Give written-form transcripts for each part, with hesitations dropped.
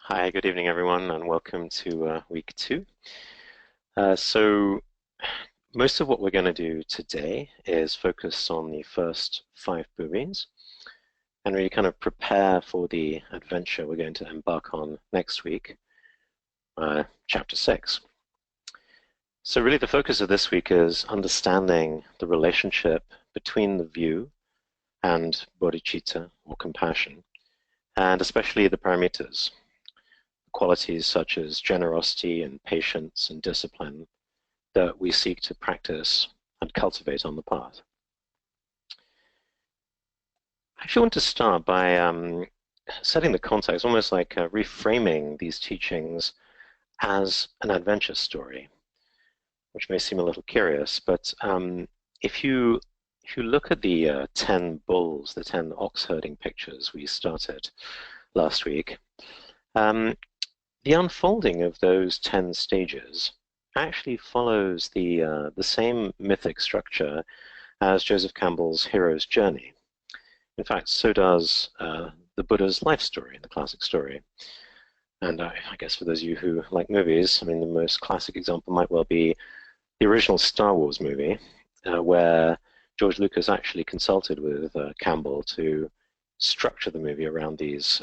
Hi, good evening, everyone, and welcome to week two. So most of what we're going to do today is focus on the first 5 booleans and really kind of prepare for the adventure we're going to embark on next week, chapter 6. So really the focus of this week is understanding the relationship between the view and bodhicitta, or compassion, and especially the paramitas, qualities such as generosity and patience and discipline that we seek to practice and cultivate on the path. I actually want to start by setting the context, almost like reframing these teachings as an adventure story, which may seem a little curious, but if you look at the 10 bulls, the 10 ox herding pictures we started last week, the unfolding of those 10 stages actually follows the same mythic structure as Joseph Campbell's hero's journey. In fact, so does the Buddha's life story, the classic story. And I guess for those of you who like movies, I mean, the most classic example might well be the original Star Wars movie, where George Lucas actually consulted with Campbell to structure the movie around these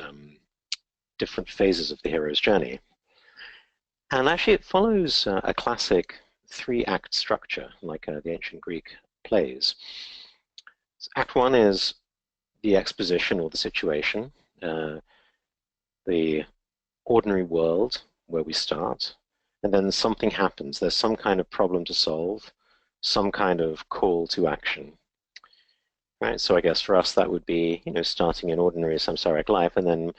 different phases of the hero's journey. And actually it follows a classic 3-act structure, like the ancient Greek plays. So Act 1 is the exposition or the situation, the ordinary world where we start, and then something happens. There's some kind of problem to solve, some kind of call to action. Right? So I guess for us that would be, starting an ordinary samsaric life and then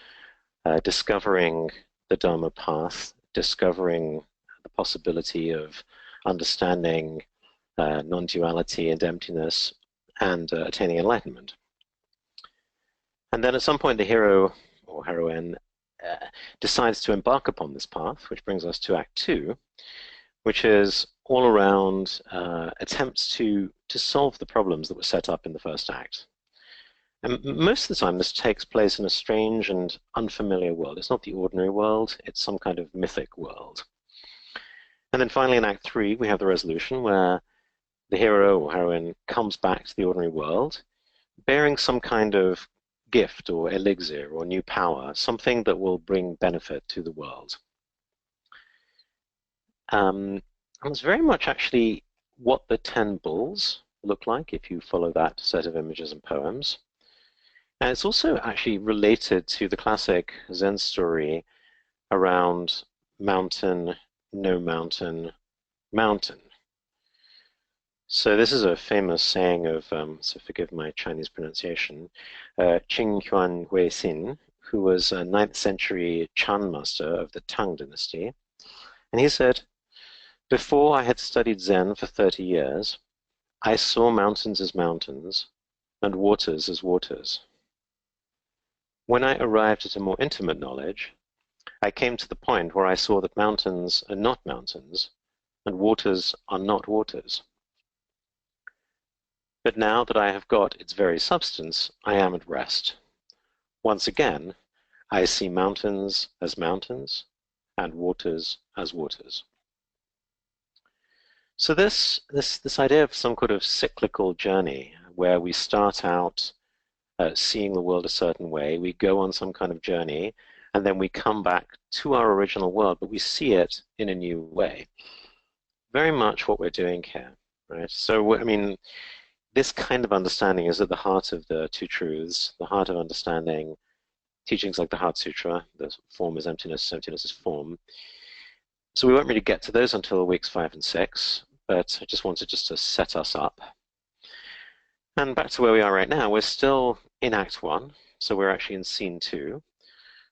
discovering the Dharma path, discovering the possibility of understanding non-duality and emptiness, and attaining enlightenment. And then at some point the hero or heroine decides to embark upon this path, which brings us to Act 2, which is all around attempts to solve the problems that were set up in the first act. And most of the time this takes place in a strange and unfamiliar world. It's not the ordinary world, it's some kind of mythic world. And then finally in Act 3 we have the resolution where the hero or heroine comes back to the ordinary world bearing some kind of gift or elixir or new power, something that will bring benefit to the world. And it's very much actually what the 10 bulls look like if you follow that set of images and poems. And it's also actually related to the classic Zen story around mountain, no mountain, mountain. So this is a famous saying of, so forgive my Chinese pronunciation, Qing Huan Hui Xin, who was a 9th century Chan master of the Tang dynasty. And he said, "Before I had studied Zen for 30 years, I saw mountains as mountains and waters as waters. When I arrived at a more intimate knowledge, I came to the point where I saw that mountains are not mountains and waters are not waters. But now that I have got its very substance, I am at rest. Once again, I see mountains as mountains and waters as waters." So this idea of some kind of cyclical journey where we start out seeing the world a certain way, we go on some kind of journey, and then we come back to our original world, but we see it in a new way. Very much what we're doing here, right? So, I mean, this kind of understanding is at the heart of the Two Truths, the heart of understanding teachings like the Heart Sutra. The form is emptiness, emptiness is form. So we won't really get to those until weeks 5 and 6, but I just wanted to set us up. And back to where we are right now, we're still in Act 1, so we're actually in Scene 2.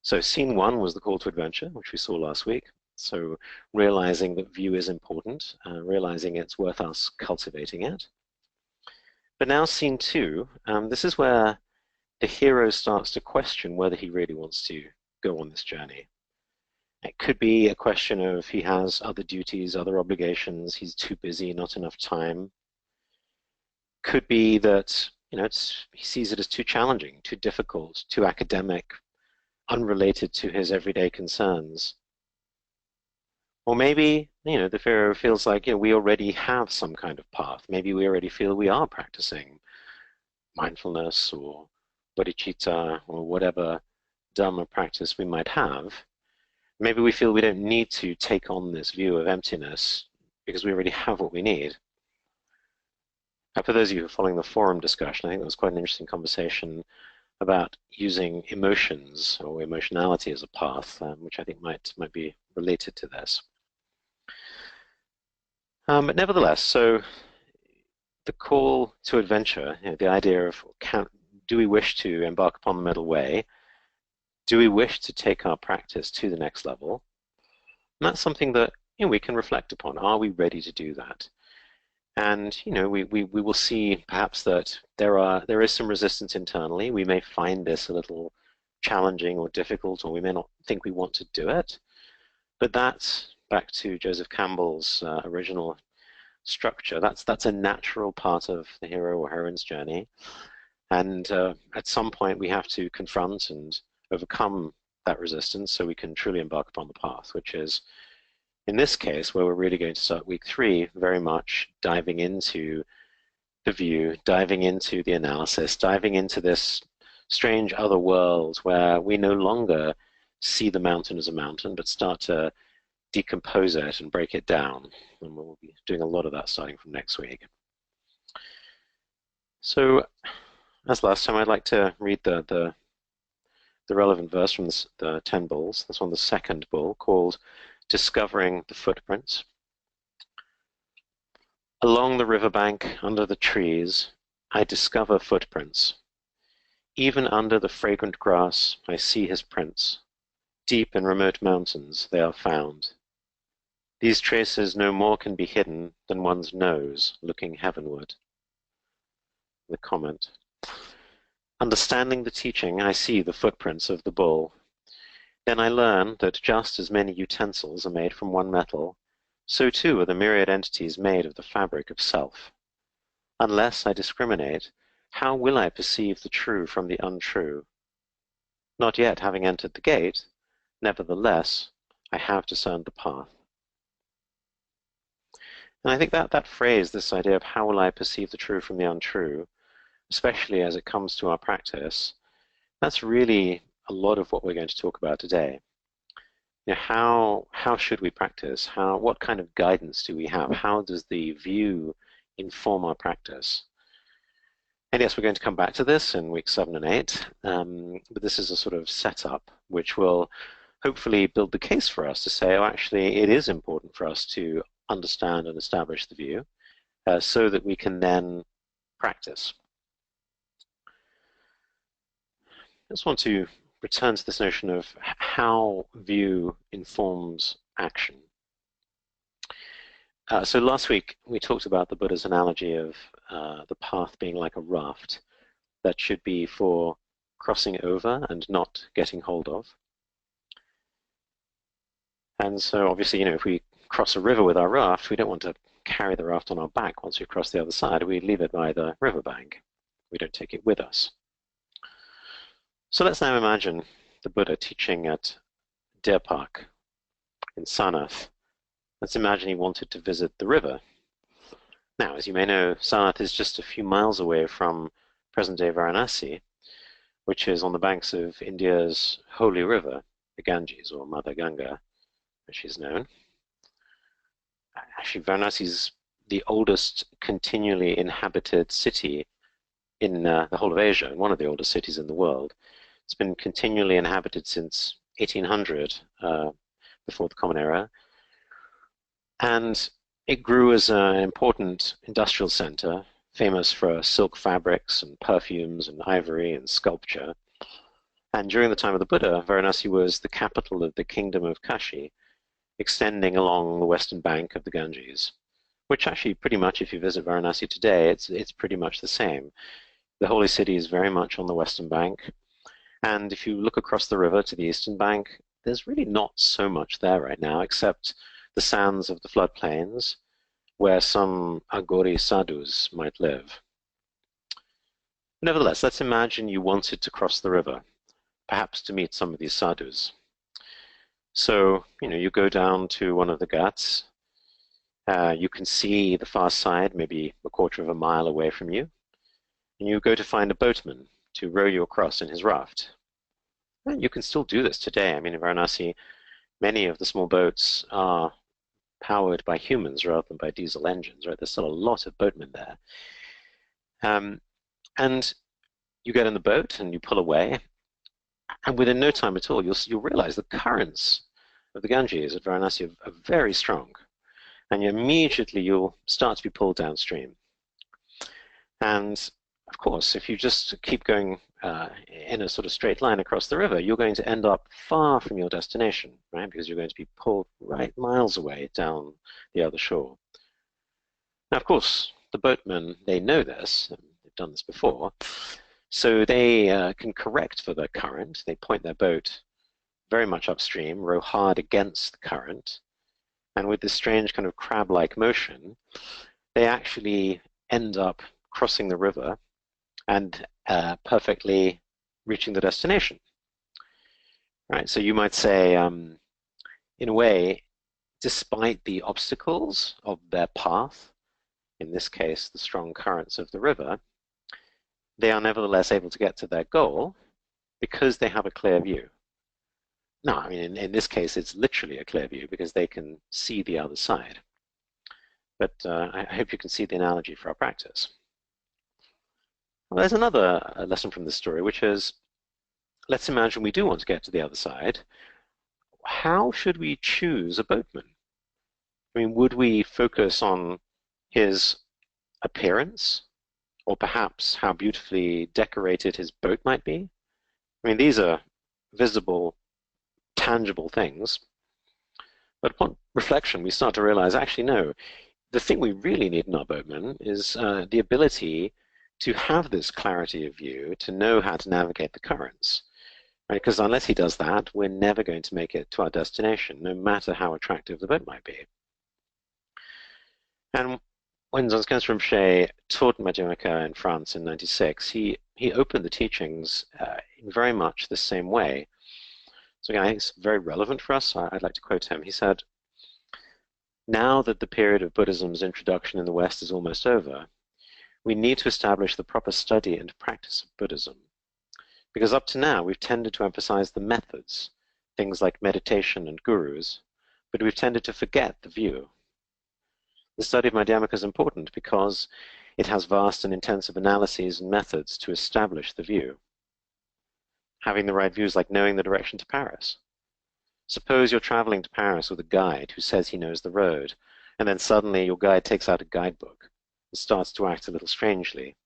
So Scene 1 was the call to adventure, which we saw last week. So realizing that view is important, realizing it's worth us cultivating it. But now Scene 2, this is where the hero starts to question whether he really wants to go on this journey. It could be a question of he has other duties, other obligations, he's too busy, not enough time. Could be that he sees it as too challenging, too difficult, too academic, unrelated to his everyday concerns. Or maybe, the pharaoh feels like, we already have some kind of path. Maybe we already feel we are practicing mindfulness or bodhicitta or whatever Dhamma practice we might have. Maybe we feel we don't need to take on this view of emptiness because we already have what we need. For those of you who are following the forum discussion, I think that was quite an interesting conversation about using emotions or emotionality as a path, which I think might be related to this. But nevertheless, so the call to adventure, the idea of do we wish to embark upon the middle way? Do we wish to take our practice to the next level? And that's something that we can reflect upon. Are we ready to do that? And we will see perhaps that there is some resistance internally. We may find this a little challenging or difficult, or we may not think we want to do it. But that's back to Joseph Campbell's original structure. That's a natural part of the hero or heroine's journey. And at some point we have to confront and overcome that resistance so we can truly embark upon the path, which is, in this case, where we're really going to start week 3, very much diving into the view, diving into the analysis, diving into this strange other world where we no longer see the mountain as a mountain, but start to decompose it and break it down. And we'll be doing a lot of that starting from next week. So, as last time, I'd like to read the relevant verse from the 10 bulls. That's on the second bull, called Discovering the Footprints. Along the riverbank, under the trees, I discover footprints. Even under the fragrant grass, I see his prints. Deep in remote mountains, they are found. These traces no more can be hidden than one's nose looking heavenward. The comment. Understanding the teaching, I see the footprints of the bull. Then I learn that just as many utensils are made from one metal, so too are the myriad entities made of the fabric of self. Unless I discriminate, how will I perceive the true from the untrue? Not yet having entered the gate, nevertheless, I have discerned the path. And I think that phrase, this idea of how will I perceive the true from the untrue, especially as it comes to our practice, that's really a lot of what we're going to talk about today. How should we practice? What kind of guidance do we have? How does the view inform our practice? And yes, we're going to come back to this in week 7 and 8, but this is a sort of setup which will hopefully build the case for us to say, oh, actually, it is important for us to understand and establish the view so that we can then practice. I just want to return to this notion of how view informs action. So last week we talked about the Buddha's analogy of the path being like a raft that should be for crossing over and not getting hold of. And so obviously, if we cross a river with our raft, we don't want to carry the raft on our back once we cross the other side. We leave it by the riverbank. We don't take it with us. So let's now imagine the Buddha teaching at Deer Park in Sarnath. Let's imagine he wanted to visit the river. Now, as you may know, Sarnath is just a few miles away from present-day Varanasi, which is on the banks of India's holy river, the Ganges, or Mother Ganga, as she's known. Actually, Varanasi is the oldest continually inhabited city in the whole of Asia, and one of the oldest cities in the world. It's been continually inhabited since 1800, before the Common Era, and it grew as an important industrial center, famous for silk fabrics and perfumes and ivory and sculpture. And during the time of the Buddha, Varanasi was the capital of the kingdom of Kashi, extending along the western bank of the Ganges, which actually pretty much, if you visit Varanasi today, it's pretty much the same. The holy city is very much on the western bank, and if you look across the river to the eastern bank, there's really not so much there right now, except the sands of the floodplains, where some Aghori sadhus might live. Nevertheless, let's imagine you wanted to cross the river. perhaps to meet some of these sadhus. So, you go down to one of the ghats. You can see the far side, maybe a quarter of a mile away from you, and you go to find a boatman to row you across in his raft. And you can still do this today. I mean, in Varanasi, many of the small boats are powered by humans rather than by diesel engines, right? There's still a lot of boatmen there. And you get in the boat and you pull away, and within no time at all, you'll realize the currents of the Ganges at Varanasi are very strong, and immediately you'll start to be pulled downstream. And of course, if you just keep going in a sort of straight line across the river, you're going to end up far from your destination, right? Because you're going to be pulled right miles away down the other shore. Now, of course, the boatmen, they know this, they've done this before, so they can correct for the current. They point their boat very much upstream, row hard against the current, and with this strange kind of crab-like motion, they actually end up crossing the river and perfectly reaching the destination. Right, so you might say, in a way, despite the obstacles of their path, in this case, the strong currents of the river, they are nevertheless able to get to their goal because they have a clear view. No, I mean, in this case, it's literally a clear view because they can see the other side. But I hope you can see the analogy for our practice. Well, there's another lesson from this story, which is, let's imagine we do want to get to the other side. How should we choose a boatman? I mean, would we focus on his appearance, or perhaps how beautifully decorated his boat might be? I mean, these are visible, tangible things. But upon reflection, we start to realize, actually, no, the thing we really need in our boatman is the ability to have this clarity of view, to know how to navigate the currents. Right? Because unless he does that, we're never going to make it to our destination, no matter how attractive the boat might be. And when Dzongkhen Rinpoche taught Madhyamaka in France in '96, he opened the teachings in very much the same way. So again, I think it's very relevant for us. I'd like to quote him. He said, "Now that the period of Buddhism's introduction in the West is almost over, we need to establish the proper study and practice of Buddhism. Because up to now, we've tended to emphasize the methods, things like meditation and gurus, but we've tended to forget the view. The study of Madhyamaka is important because it has vast and intensive analyses and methods to establish the view. Having the right views like knowing the direction to Paris. Suppose you're traveling to Paris with a guide who says he knows the road, and then suddenly your guide takes out a guidebook and starts to act a little strangely.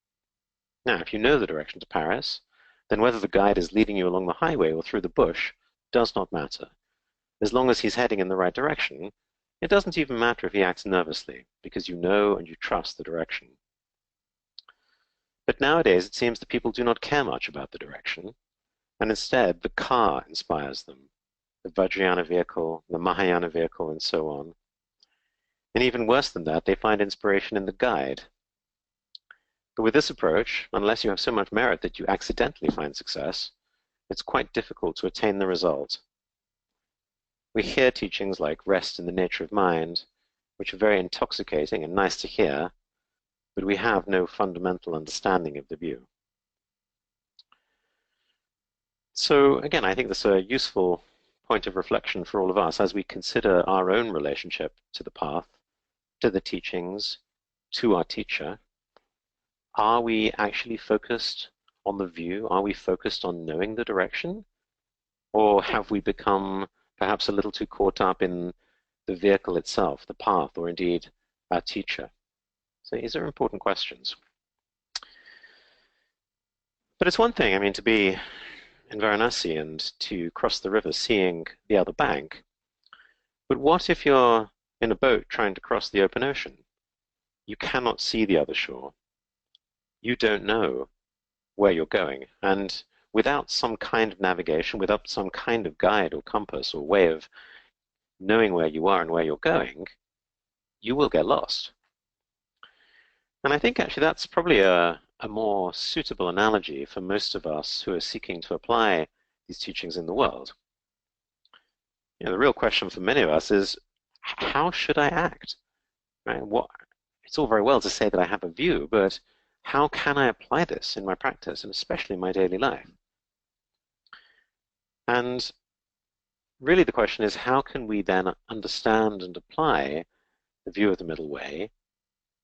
Now, if you know the direction to Paris, then whether the guide is leading you along the highway or through the bush does not matter. As long as he's heading in the right direction, it doesn't even matter if he acts nervously, because you know and you trust the direction. But nowadays, it seems that people do not care much about the direction, and instead the car inspires them, the Vajrayana vehicle, the Mahayana vehicle, and so on. And even worse than that, they find inspiration in the guide. But with this approach, unless you have so much merit that you accidentally find success, it's quite difficult to attain the result. We hear teachings like rest in the nature of mind, which are very intoxicating and nice to hear, but we have no fundamental understanding of the view." So again, I think this is a useful point of reflection for all of us as we consider our own relationship to the path, to the teachings, to our teacher. Are we actually focused on the view? Are we focused on knowing the direction? Or have we become perhaps a little too caught up in the vehicle itself, the path, or indeed our teacher? So these are important questions. But it's one thing, I mean, to be in Varanasi and to cross the river seeing the other bank. But what if you're in a boat trying to cross the open ocean? You cannot see the other shore. You don't know where you're going. And without some kind of navigation, without some kind of guide or compass or way of knowing where you are and where you're going, you will get lost. And I think actually that's probably a more suitable analogy for most of us who are seeking to apply these teachings in the world. The real question for many of us is, how should I act? Right? It's all very well to say that I have a view, but how can I apply this in my practice, and especially in my daily life? And really the question is, how can we then understand and apply the view of the middle way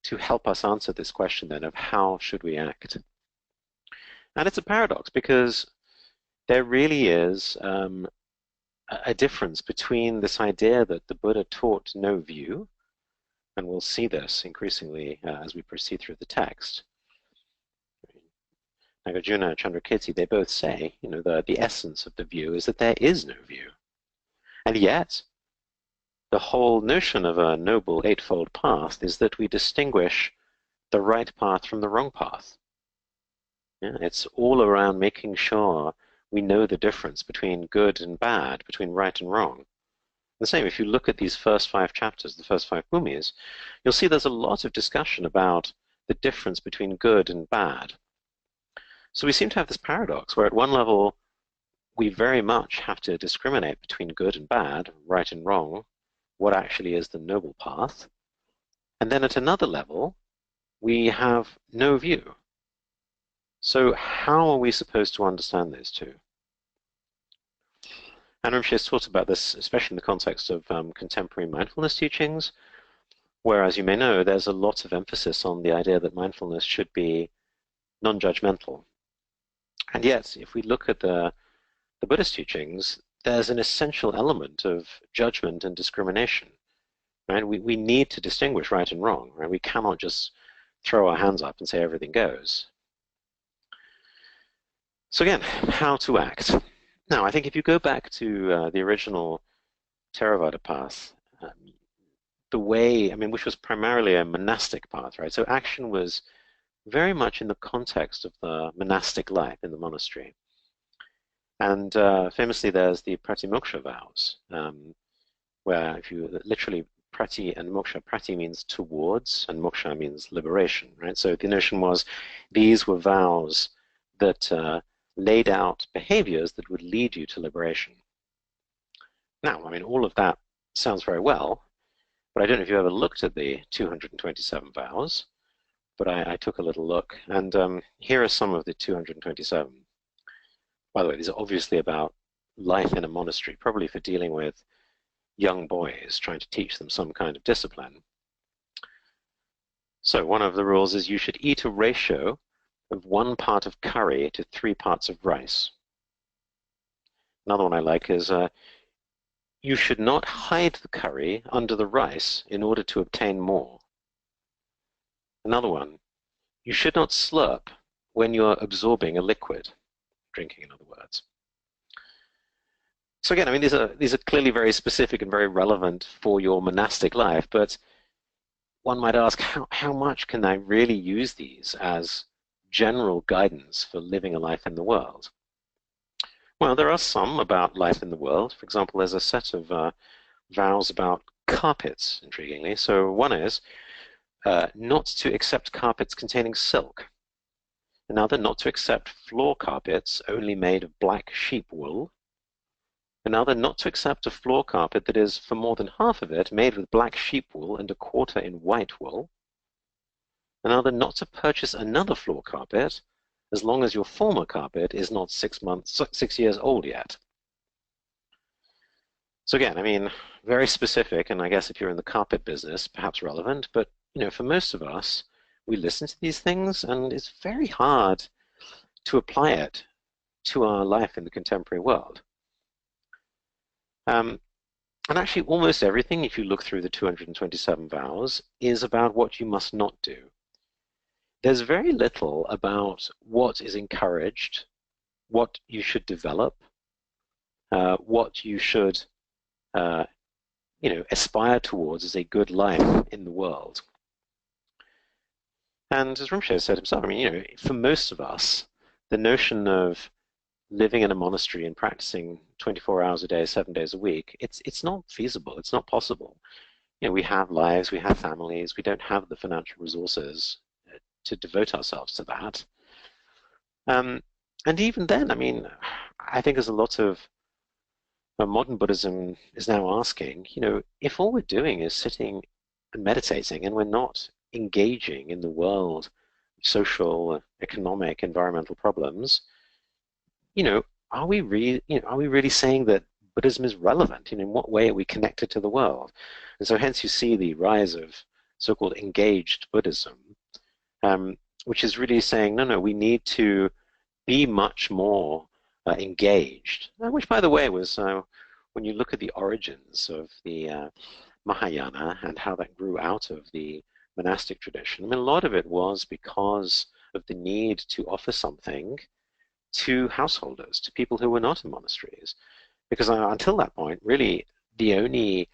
to help us answer this question then of how should we act? And it's a paradox, because there really is a difference between this idea that the Buddha taught no view, and we'll see this increasingly as we proceed through the text. Nagarjuna and Chandrakirti, they both say, the essence of the view is that there is no view. And yet, the whole notion of a noble eightfold path is that we distinguish the right path from the wrong path. It's all around making sure we know the difference between good and bad, between right and wrong. The same, if you look at these first 5 chapters, the first 5 bhumis, you'll see there's a lot of discussion about the difference between good and bad. So we seem to have this paradox where at one level we very much have to discriminate between good and bad, right and wrong, what actually is the noble path. And then at another level, we have no view. So how are we supposed to understand those two? And Rinpoche has talked about this, especially in the context of contemporary mindfulness teachings, where, as you may know, there's a lot of emphasis on the idea that mindfulness should be non-judgmental. And yet, if we look at the Buddhist teachings, there's an essential element of judgment and discrimination. Right? We need to distinguish right and wrong. Right? We cannot just throw our hands up and say everything goes. So again, how to act. Now, I think if you go back to the original Theravada path, the way, which was primarily a monastic path, right? So action was very much in the context of the monastic life in the monastery. And famously, there's the pratimoksha vows, where if you literally prati and moksha, prati means towards, and moksha means liberation, right? So the notion was these were vows that laid out behaviors that would lead you to liberation. Now, all of that sounds very well, but I don't know if you ever looked at the 227 vows, but I took a little look, and here are some of the 227. By the way, these are obviously about life in a monastery, probably for dealing with young boys, trying to teach them some kind of discipline. So one of the rules is you should eat a ratio of 1 part of curry to 3 parts of rice. Another one I like is you should not hide the curry under the rice in order to obtain more. Another one, you should not slurp when you're absorbing a liquid, drinking in other words. So again, these are clearly very specific and very relevant for your monastic life, but one might ask, how much can I really use these as general guidance for living a life in the world? Well, there are some about life in the world. For example, there's a set of vows about carpets, intriguingly. So one is not to accept carpets containing silk. Another, not to accept floor carpets only made of black sheep wool. Another, not to accept a floor carpet that is, for more than half of it, made with black sheep wool and a quarter in white wool. Another, not to purchase another floor carpet as long as your former carpet is not 6 years old yet. So again, very specific, and I guess if you're in the carpet business, perhaps relevant, but for most of us, we listen to these things and it's very hard to apply it to our life in the contemporary world. And actually almost everything, if you look through the 227 vows, is about what you must not do. There's very little about what is encouraged, what you should develop, what you should aspire towards as a good life in the world. And as Rinpoche said himself, for most of us, the notion of living in a monastery and practicing 24 hours a day, 7 days a week, it's not feasible, it's not possible. We have lives, we have families, we don't have the financial resources to devote ourselves to that. And even then, I think there's a lot of modern Buddhism is now asking, if all we're doing is sitting and meditating and we're not engaging in the world, social, economic, environmental problems, you know, are we really saying that Buddhism is relevant? In what way are we connected to the world? And so hence you see the rise of so-called engaged Buddhism, which is really saying, no, we need to be much more engaged, which, by the way, was when you look at the origins of the Mahayana and how that grew out of the monastic tradition. I mean, a lot of it was because of the need to offer something to householders, to people who were not in monasteries. Because until that point, really, the only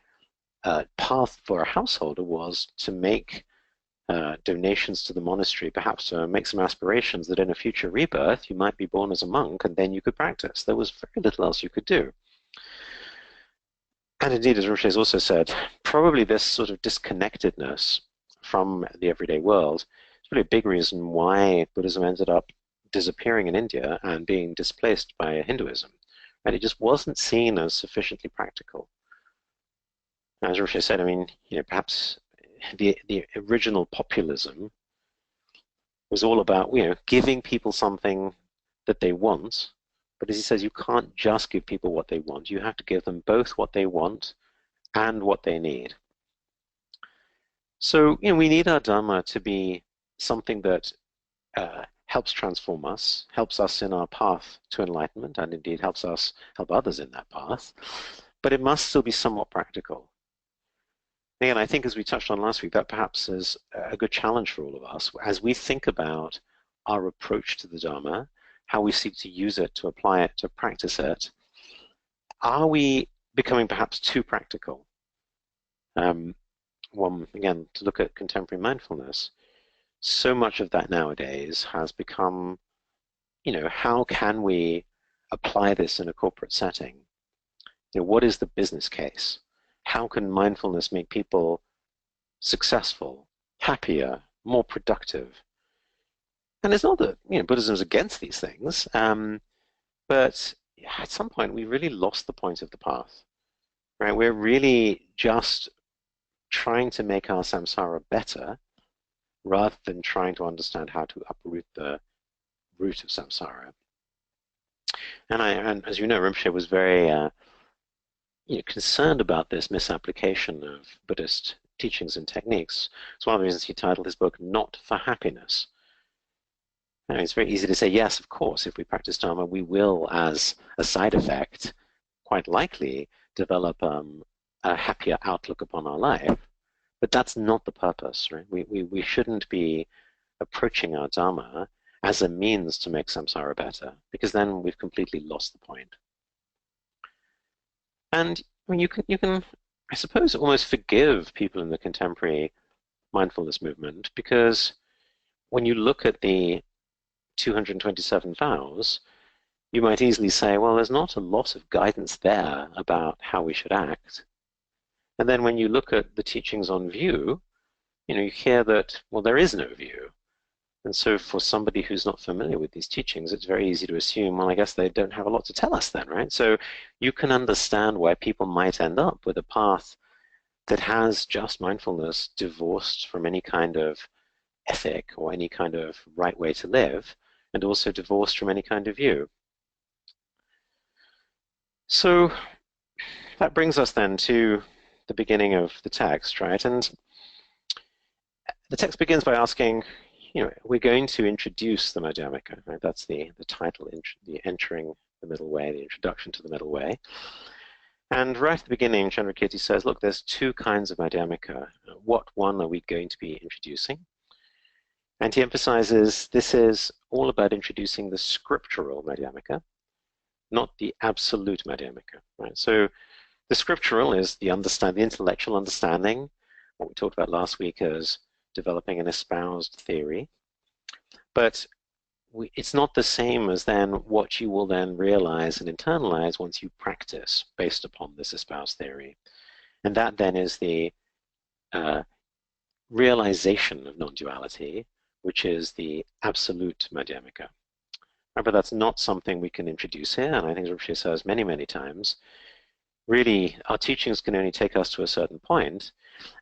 path for a householder was to make donations to the monastery, perhaps to make some aspirations that in a future rebirth you might be born as a monk and then you could practice. There was very little else you could do. And indeed, as Rinpoche has also said, probably this sort of disconnectedness from the everyday world is really a big reason why Buddhism ended up disappearing in India and being displaced by Hinduism. And it just wasn't seen as sufficiently practical. As Rinpoche said, I mean, perhaps the original populism was all about, giving people something that they want. But as he says, you can't just give people what they want. You have to give them both what they want and what they need. So, we need our Dharma to be something that helps transform us, helps us in our path to enlightenment, and indeed helps us help others in that path. But it must still be somewhat practical. Again, I think as we touched on last week, that perhaps is a good challenge for all of us as we think about our approach to the Dharma, how we seek to use it, to apply it, to practice it. Are we becoming perhaps too practical? One, again, to look at contemporary mindfulness, so much of that nowadays has become, how can we apply this in a corporate setting? What is the business case? How can mindfulness make people successful, happier, more productive? And it's not that Buddhism is against these things, but at some point we really lost the point of the path. Right? We're really just trying to make our samsara better rather than trying to understand how to uproot the root of samsara. And as you know, Rinpoche was very concerned about this misapplication of Buddhist teachings and techniques. It's one of the reasons he titled his book "Not for Happiness." It's very easy to say, yes, of course, if we practice Dharma, we will, as a side effect, quite likely develop a happier outlook upon our life. But that's not the purpose, right? We shouldn't be approaching our Dharma as a means to make samsara better, because then we've completely lost the point. And I mean, you can, I suppose, almost forgive people in the contemporary mindfulness movement, because when you look at the 227 vows, you might easily say, well, there's not a lot of guidance there about how we should act. And then when you look at the teachings on view, you hear that, well, there is no view. And so for somebody who's not familiar with these teachings, it's very easy to assume, well, I guess they don't have a lot to tell us then, right? So you can understand why people might end up with a path that has just mindfulness divorced from any kind of ethic or any kind of right way to live, and also divorced from any kind of view. So that brings us then to the beginning of the text, right? And the text begins by asking, we're going to introduce the Madhyamaka, right? That's the title, the entering the middle way, the introduction to the middle way. And right at the beginning, Chandrakirti says, look, there's two kinds of Madhyamaka. What one are we going to be introducing? And he emphasizes this is all about introducing the scriptural Madhyamaka, not the absolute Madhyamaka, right? So the scriptural is the intellectual understanding, what we talked about last week as developing an espoused theory. But it's not the same as then what you will then realize and internalize once you practice based upon this espoused theory. And that then is the realization of non-duality, which is the absolute Madhyamaka. right? But that's not something we can introduce here, and I think Rinpoche says many, many times, really, our teachings can only take us to a certain point,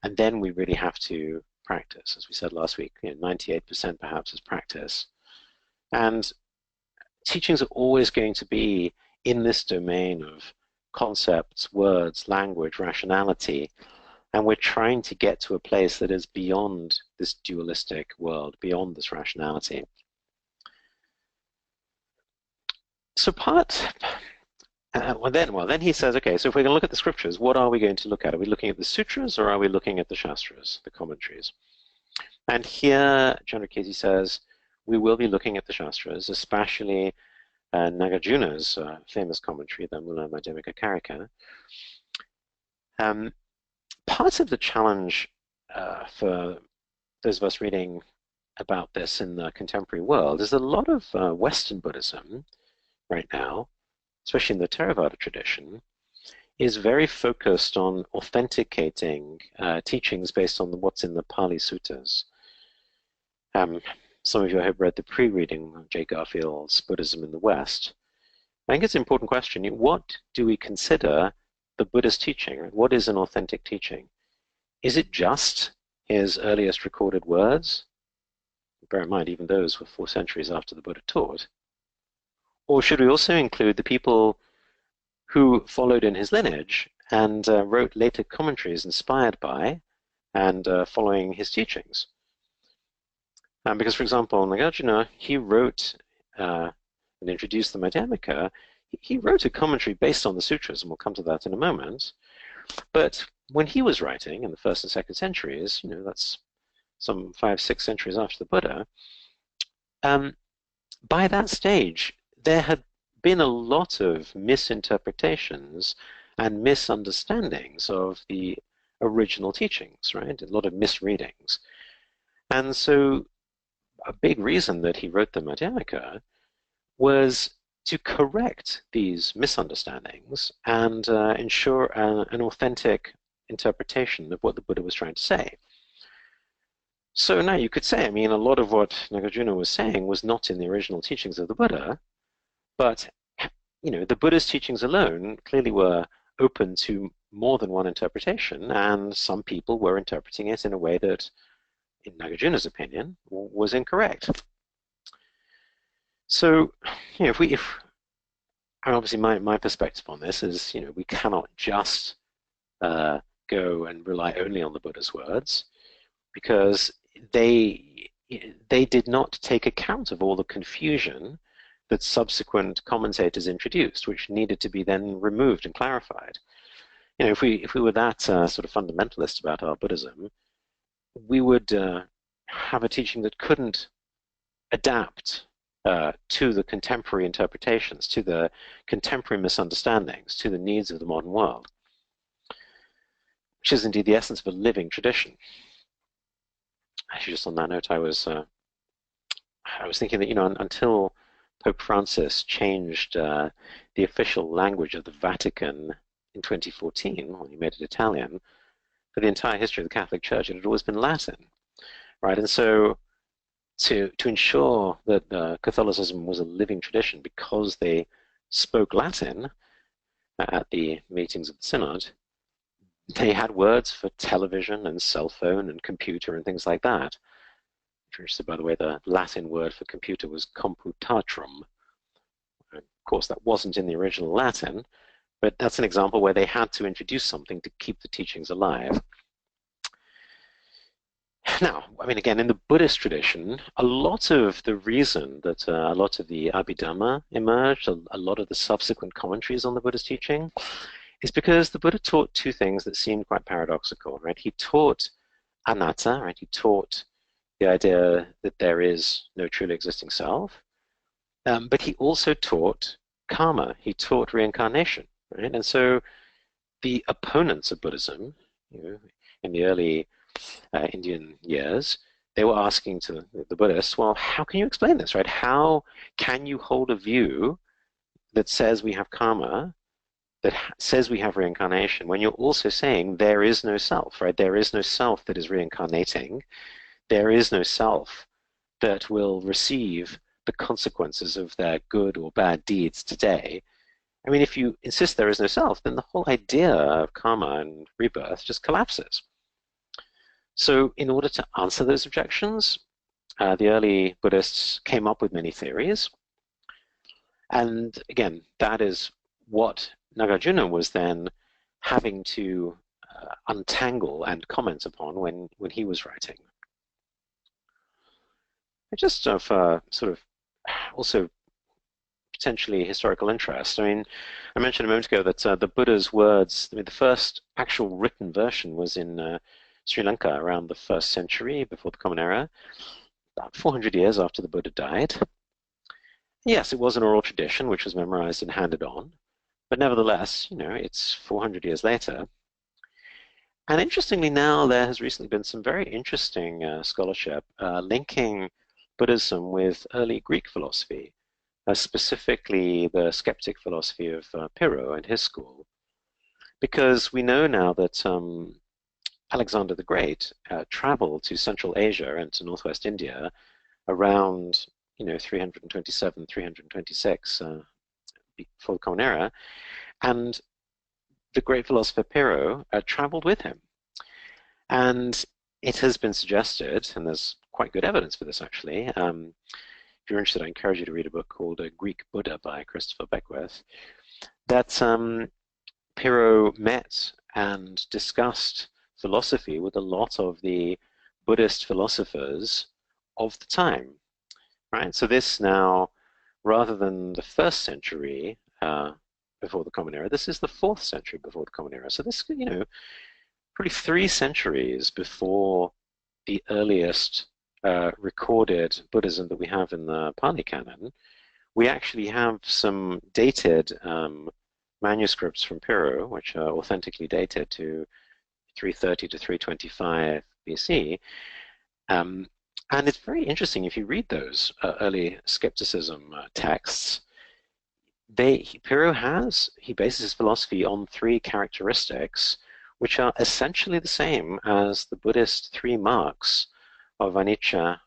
and then we really have to practice. As we said last week, 98% perhaps is practice. And teachings are always going to be in this domain of concepts, words, language, rationality, and we're trying to get to a place that is beyond this dualistic world, beyond this rationality. So then he says, okay, so if we're going to look at the scriptures, what are we going to look at? Are we looking at the sutras or are we looking at the shastras, the commentaries? And here, Chandrakirti says, we will be looking at the shastras, especially Nagarjuna's famous commentary, the Mula Madhyamika Karika. Part of the challenge for those of us reading about this in the contemporary world is a lot of Western Buddhism right now, especially in the Theravada tradition, is very focused on authenticating teachings based on what's in the Pali Suttas. Some of you have read the pre-reading of J. Garfield's Buddhism in the West. I think it's an important question. What do we consider the Buddha's teaching? What is an authentic teaching? Is it just his earliest recorded words? Bear in mind, even those were 4 centuries after the Buddha taught. Or should we also include the people who followed in his lineage and wrote later commentaries inspired by and following his teachings? Because, for example, Nagarjuna, he wrote and introduced the Madhyamika. He wrote a commentary based on the sutras, and we'll come to that in a moment. But when he was writing in the 1st and 2nd centuries, that's some 5, 6 centuries after the Buddha, by that stage, there had been a lot of misinterpretations and misunderstandings of the original teachings, right? A lot of misreadings. And so a big reason that he wrote the Madhyamika was to correct these misunderstandings and ensure an authentic interpretation of what the Buddha was trying to say. So now you could say, a lot of what Nagarjuna was saying was not in the original teachings of the Buddha, but the Buddha's teachings alone clearly were open to more than one interpretation, and some people were interpreting it in a way that, in Nagarjuna's opinion, was incorrect. So, obviously my perspective on this is, we cannot just go and rely only on the Buddha's words, because they did not take account of all the confusion that subsequent commentators introduced, which needed to be then removed and clarified. If we were that sort of fundamentalist about our Buddhism, we would have a teaching that couldn't adapt to the contemporary interpretations, to the contemporary misunderstandings, to the needs of the modern world, which is indeed the essence of a living tradition. Actually, just on that note, I was thinking that until Pope Francis changed the official language of the Vatican in 2014, when he made it Italian, for the entire history of the Catholic Church, it had always been Latin, right? And so to ensure that Catholicism was a living tradition because they spoke Latin at the meetings of the Synod, they had words for television and cell phone and computer and things like that. Interesting, by the way, the Latin word for computer was computatum. Of course, that wasn't in the original Latin, but that's an example where they had to introduce something to keep the teachings alive. Now, again, in the Buddhist tradition, a lot of the reason that a lot of the Abhidhamma emerged, a lot of the subsequent commentaries on the Buddhist teaching, is because the Buddha taught 2 things that seemed quite paradoxical, right? He taught anatta, right? He taught the idea that there is no truly existing self, but he also taught karma. He taught reincarnation, right? And so the opponents of Buddhism, in the early Indian years, they were asking to the Buddhists, well, how can you explain this, right? How can you hold a view that says we have karma, that says we have reincarnation, when you're also saying there is no self, right? There is no self that is reincarnating. There is no self that will receive the consequences of their good or bad deeds today. I mean, if you insist there is no self, then the whole idea of karma and rebirth just collapses. So in order to answer those objections, the early Buddhists came up with many theories. And again, that is what Nagarjuna was then having to untangle and comment upon when he was writing. Just of sort of also potentially historical interest. I mean, I mentioned a moment ago that the Buddha's words, I mean, the first actual written version was in Sri Lanka around the 1st century before the Common Era, about 400 years after the Buddha died. Yes, it was an oral tradition which was memorized and handed on, but nevertheless, you know, it's 400 years later. And interestingly now, there has recently been some very interesting scholarship linking Buddhism with early Greek philosophy, specifically the skeptic philosophy of Pyrrho and his school. Because we know now that Alexander the Great traveled to Central Asia and to Northwest India around 327, 326 before the Common Era, and the great philosopher Pyrrho traveled with him. And it has been suggested, and there's quite good evidence for this actually, if you're interested, I encourage you to read a book called Greek Buddha by Christopher Beckwith, that Pyrrho met and discussed philosophy with a lot of the Buddhist philosophers of the time, right? So this now, rather than the 1st century before the Common Era, this is the 4th century before the Common Era. So this, probably 3 centuries before the earliest recorded Buddhism that we have in the Pali Canon, we actually have some dated manuscripts from Pyrrho, which are authentically dated to 330 to 325 BC. And it's very interesting if you read those early skepticism texts. Pyrrho bases his philosophy on 3 characteristics which are essentially the same as the Buddhist 3 marks of anicca,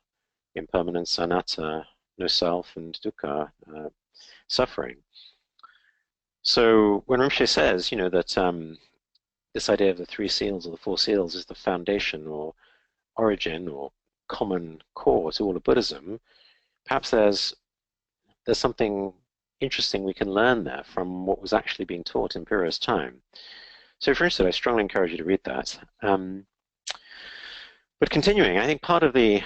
impermanence, anatta, no self, and dukkha, suffering. So when Rinpoche says, that this idea of the 3 seals or the 4 seals is the foundation or origin or common core to all of Buddhism, perhaps there's something interesting we can learn there from what was actually being taught in Pyrrho's time. So if you're interested, I strongly encourage you to read that. But continuing, I think part of the,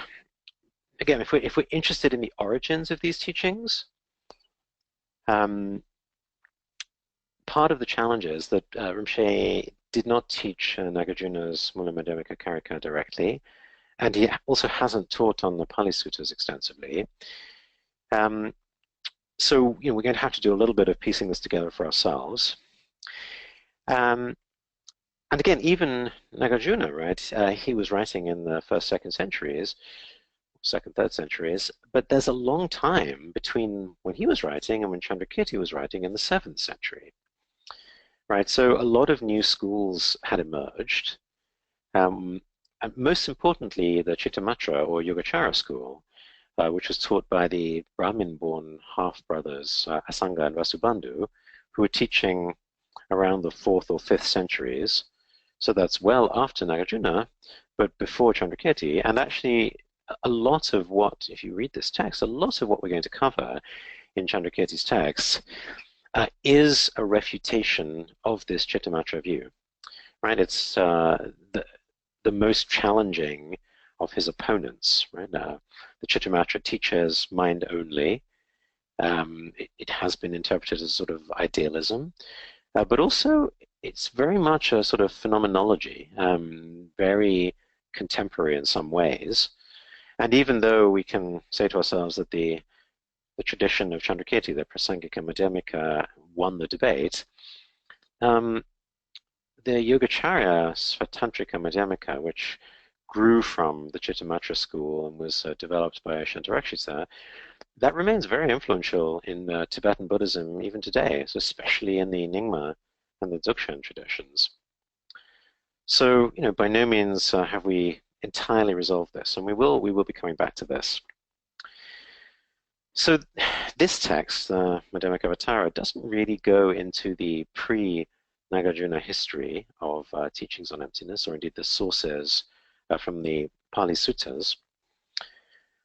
again, if we're interested in the origins of these teachings, part of the challenge is that Rinpoche did not teach Nagarjuna's Mula Madhyamaka Karika directly, and he also hasn't taught on the Pali Suttas extensively. So we're going to have to do a little bit of piecing this together for ourselves. And again, even Nagarjuna, right? He was writing in the 1st, 2nd centuries, 2nd, 3rd centuries, but there's a long time between when he was writing and when Chandrakirti was writing in the 7th century, right? So a lot of new schools had emerged. And most importantly, the Chittamatra or Yogacara school, which was taught by the Brahmin-born half-brothers Asanga and Vasubandhu, who were teaching around the 4th or 5th centuries. So that's well after Nagarjuna, but before Chandrakirti. And actually, a lot of what, if you read this text, a lot of what we're going to cover in Chandrakirti's text is a refutation of this Chittamatra view, right? It's the most challenging of his opponents, right? The Chittamatra teaches mind only. It has been interpreted as sort of idealism, but also it's very much a sort of phenomenology, very contemporary in some ways. And even though we can say to ourselves that the tradition of Chandrakirti, the Prasangika Madhyamika, won the debate, the Yogacarya Svatantrika Madhyamika, which grew from the Chittamatra school and was developed by Shantarakshita, that remains very influential in Tibetan Buddhism even today, so especially in the Nyingma and the Dzogchen traditions. So, by no means have we entirely resolved this, and we will be coming back to this. So this text, the Madhyamakavatara, doesn't really go into the pre-Nagarjuna history of teachings on emptiness, or indeed the sources from the Pali Suttas.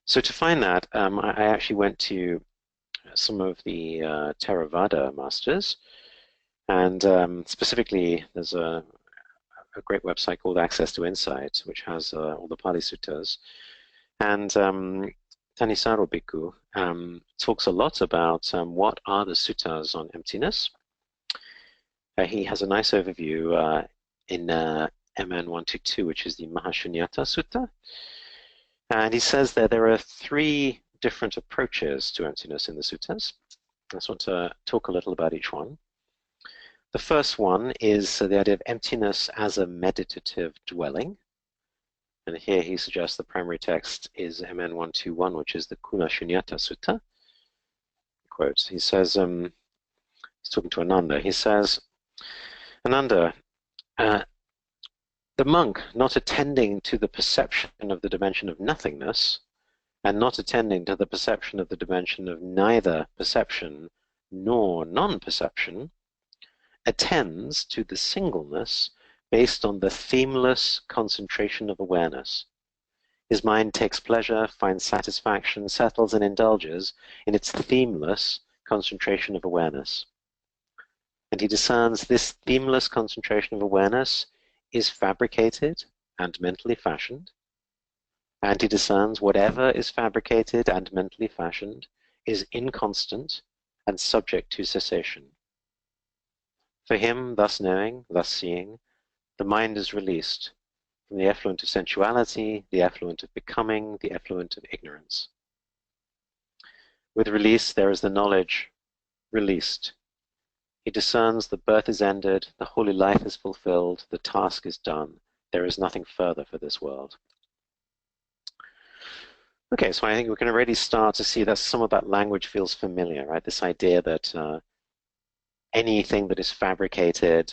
So to find that, I actually went to some of the Theravada masters, and specifically there's a great website called Access to Insight, which has all the Pali Suttas. And Thanissaro Bhikkhu talks a lot about what are the suttas on emptiness. He has a nice overview in MN 122, which is the Mahashunyata Sutta. And he says that there are three different approaches to emptiness in the suttas. I just want to talk a little about each one. The first one is the idea of emptiness as a meditative dwelling. And here he suggests the primary text is MN 121, which is the Kula Shunyata Sutta. Quote, he says, he's talking to Ananda, he says, Ananda, the monk not attending to the perception of the dimension of nothingness, and not attending to the perception of the dimension of neither perception nor non-perception, attends to the singleness based on the themeless concentration of awareness. His mind takes pleasure, finds satisfaction, settles and indulges in its themeless concentration of awareness. And he discerns this themeless concentration of awareness is fabricated and mentally fashioned. And he discerns whatever is fabricated and mentally fashioned is inconstant and subject to cessation. For him, thus knowing, thus seeing, the mind is released from the effluent of sensuality, the effluent of becoming, the effluent of ignorance. With release, there is the knowledge released. He discerns the birth is ended, the holy life is fulfilled, the task is done. There is nothing further for this world. Okay, so I think we can already start to see that some of that language feels familiar, right? This idea that anything that is fabricated,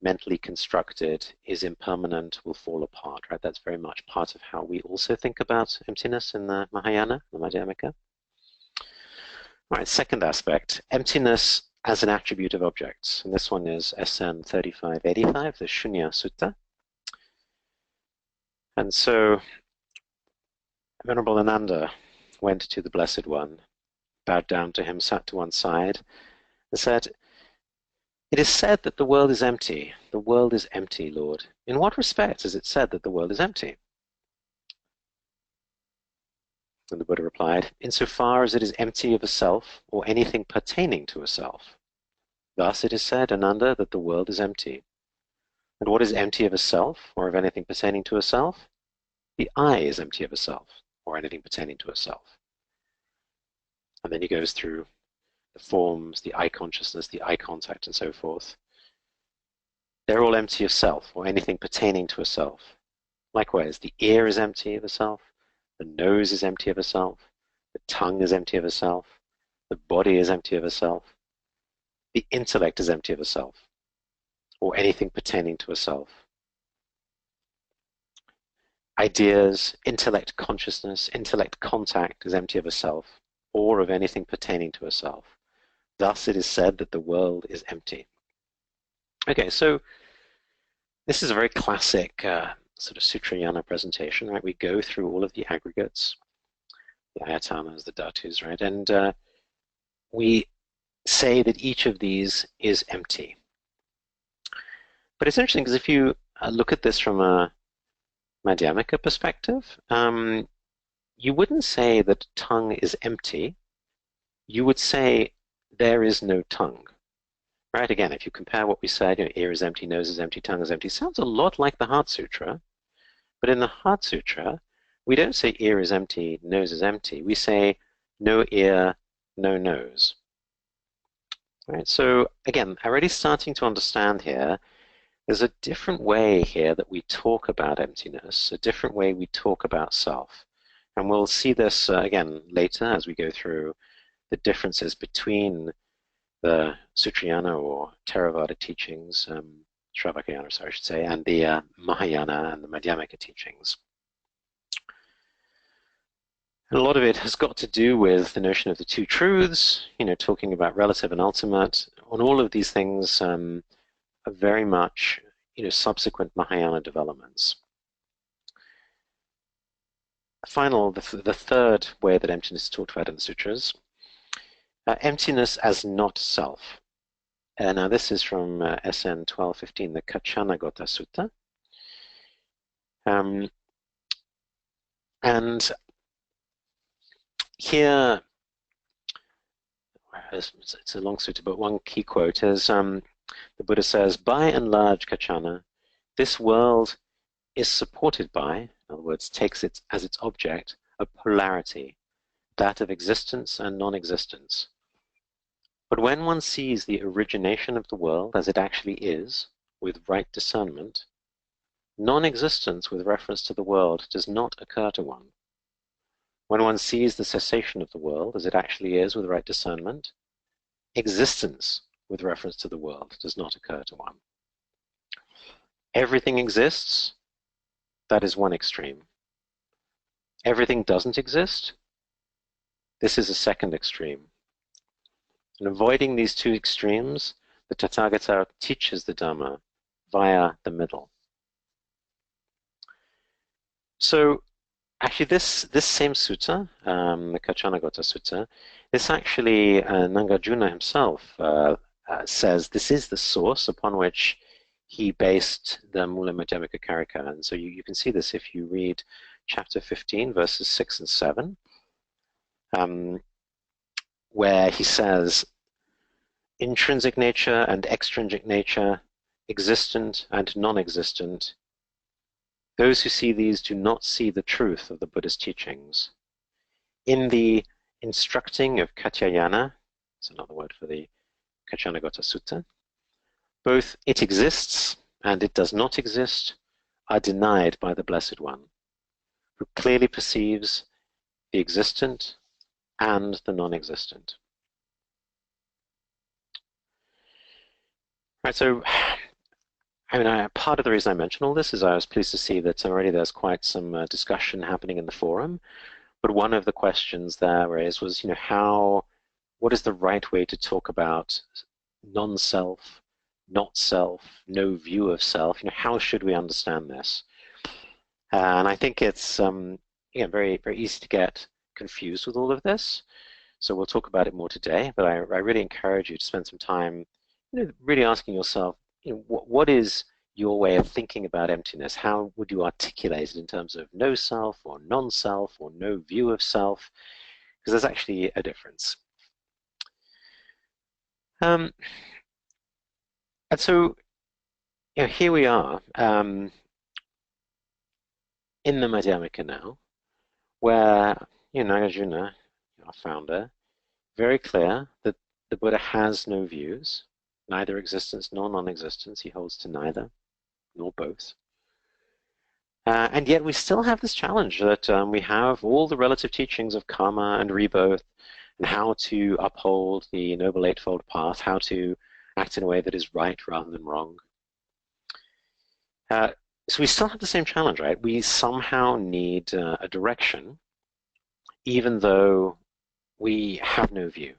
mentally constructed, is impermanent, will fall apart, right? That's very much part of how we also think about emptiness in the Mahayana, the Madhyamaka. All right, second aspect, emptiness as an attribute of objects. And this one is SN 3585, the Shunya Sutta. And so Venerable Ananda went to the Blessed One, bowed down to him, sat to one side, and said, "It is said that the world is empty. The world is empty, Lord. In what respect is it said that the world is empty?" And the Buddha replied, "Insofar as it is empty of a self or anything pertaining to a self. Thus it is said, Ananda, that the world is empty. And what is empty of a self or of anything pertaining to a self? The I is empty of a self or anything pertaining to a self." And then he goes through the forms, the eye consciousness, the eye contact, and so forth. They're all empty of self or anything pertaining to a self. Likewise, the ear is empty of a self, the nose is empty of a self, the tongue is empty of a self, the body is empty of a self, the intellect is empty of a self, or anything pertaining to a self. Ideas, intellect consciousness, intellect contact is empty of a self, or of anything pertaining to a self. Thus it is said that the world is empty. Okay, so this is a very classic sort of Sutrayana presentation, right? We go through all of the aggregates, the ayatanas, the dhatus, right? And we say that each of these is empty. But it's interesting because if you look at this from a Madhyamaka perspective, you wouldn't say that tongue is empty. You would say there is no tongue. Right? Again, if you compare what we said, ear is empty, nose is empty, tongue is empty, sounds a lot like the Heart Sutra. But in the Heart Sutra, we don't say ear is empty, nose is empty. We say no ear, no nose. Right? So again, already starting to understand here, there's a different way here that we talk about emptiness, a different way we talk about self. And we'll see this again later as we go through the differences between the Sutrayana or Theravada teachings, Shravakayana, sorry, I should say, and the Mahayana and the Madhyamaka teachings. And a lot of it has got to do with the notion of the two truths, talking about relative and ultimate. On all of these things are very much, subsequent Mahayana developments. The third way that emptiness is talked about in the sutras, emptiness as not self. Now this is from SN 1215, the Kachanagota Sutta. And here, it's a long sutta, but one key quote is the Buddha says, by and large, Kachana, this world is supported by, in other words, takes it as its object, a polarity, that of existence and non-existence. But when one sees the origination of the world as it actually is, with right discernment, non-existence with reference to the world does not occur to one. When one sees the cessation of the world as it actually is with right discernment, existence with reference to the world does not occur to one. Everything exists, that is one extreme. Everything doesn't exist, this is a second extreme. And avoiding these two extremes, the Tathagata teaches the Dhamma via the middle. So actually this same sutta, the Kachanagota Sutta, this actually Nagarjuna himself says this is the source upon which he based the Mula Madhyamaka Karika. And so you can see this if you read chapter 15, verses 6 and 7, where he says, intrinsic nature and extrinsic nature, existent and non-existent, those who see these do not see the truth of the Buddha's teachings. In the instructing of Katyayana, that's another word for the Kachanagota Sutta, both it exists and it does not exist are denied by the Blessed One, who clearly perceives the existent and the non-existent. Right, so part of the reason I mention all this is I was pleased to see that already there's quite some discussion happening in the forum. But one of the questions there raised was, what is the right way to talk about non-self, not self, no view of self? How should we understand this? And I think it's very, very easy to get confused with all of this. So we'll talk about it more today. But I really encourage you to spend some time, really asking yourself, what is your way of thinking about emptiness? How would you articulate it in terms of no self or non-self or no view of self? Because there's actually a difference. And so here we are in the Madhyamaka now, where Nagarjuna, our founder, very clear that the Buddha has no views, neither existence nor non-existence. He holds to neither, nor both. And yet we still have this challenge that we have all the relative teachings of karma and rebirth and how to uphold the Noble Eightfold Path, how to act in a way that is right rather than wrong. So we still have the same challenge, right? We somehow need a direction, even though we have no view.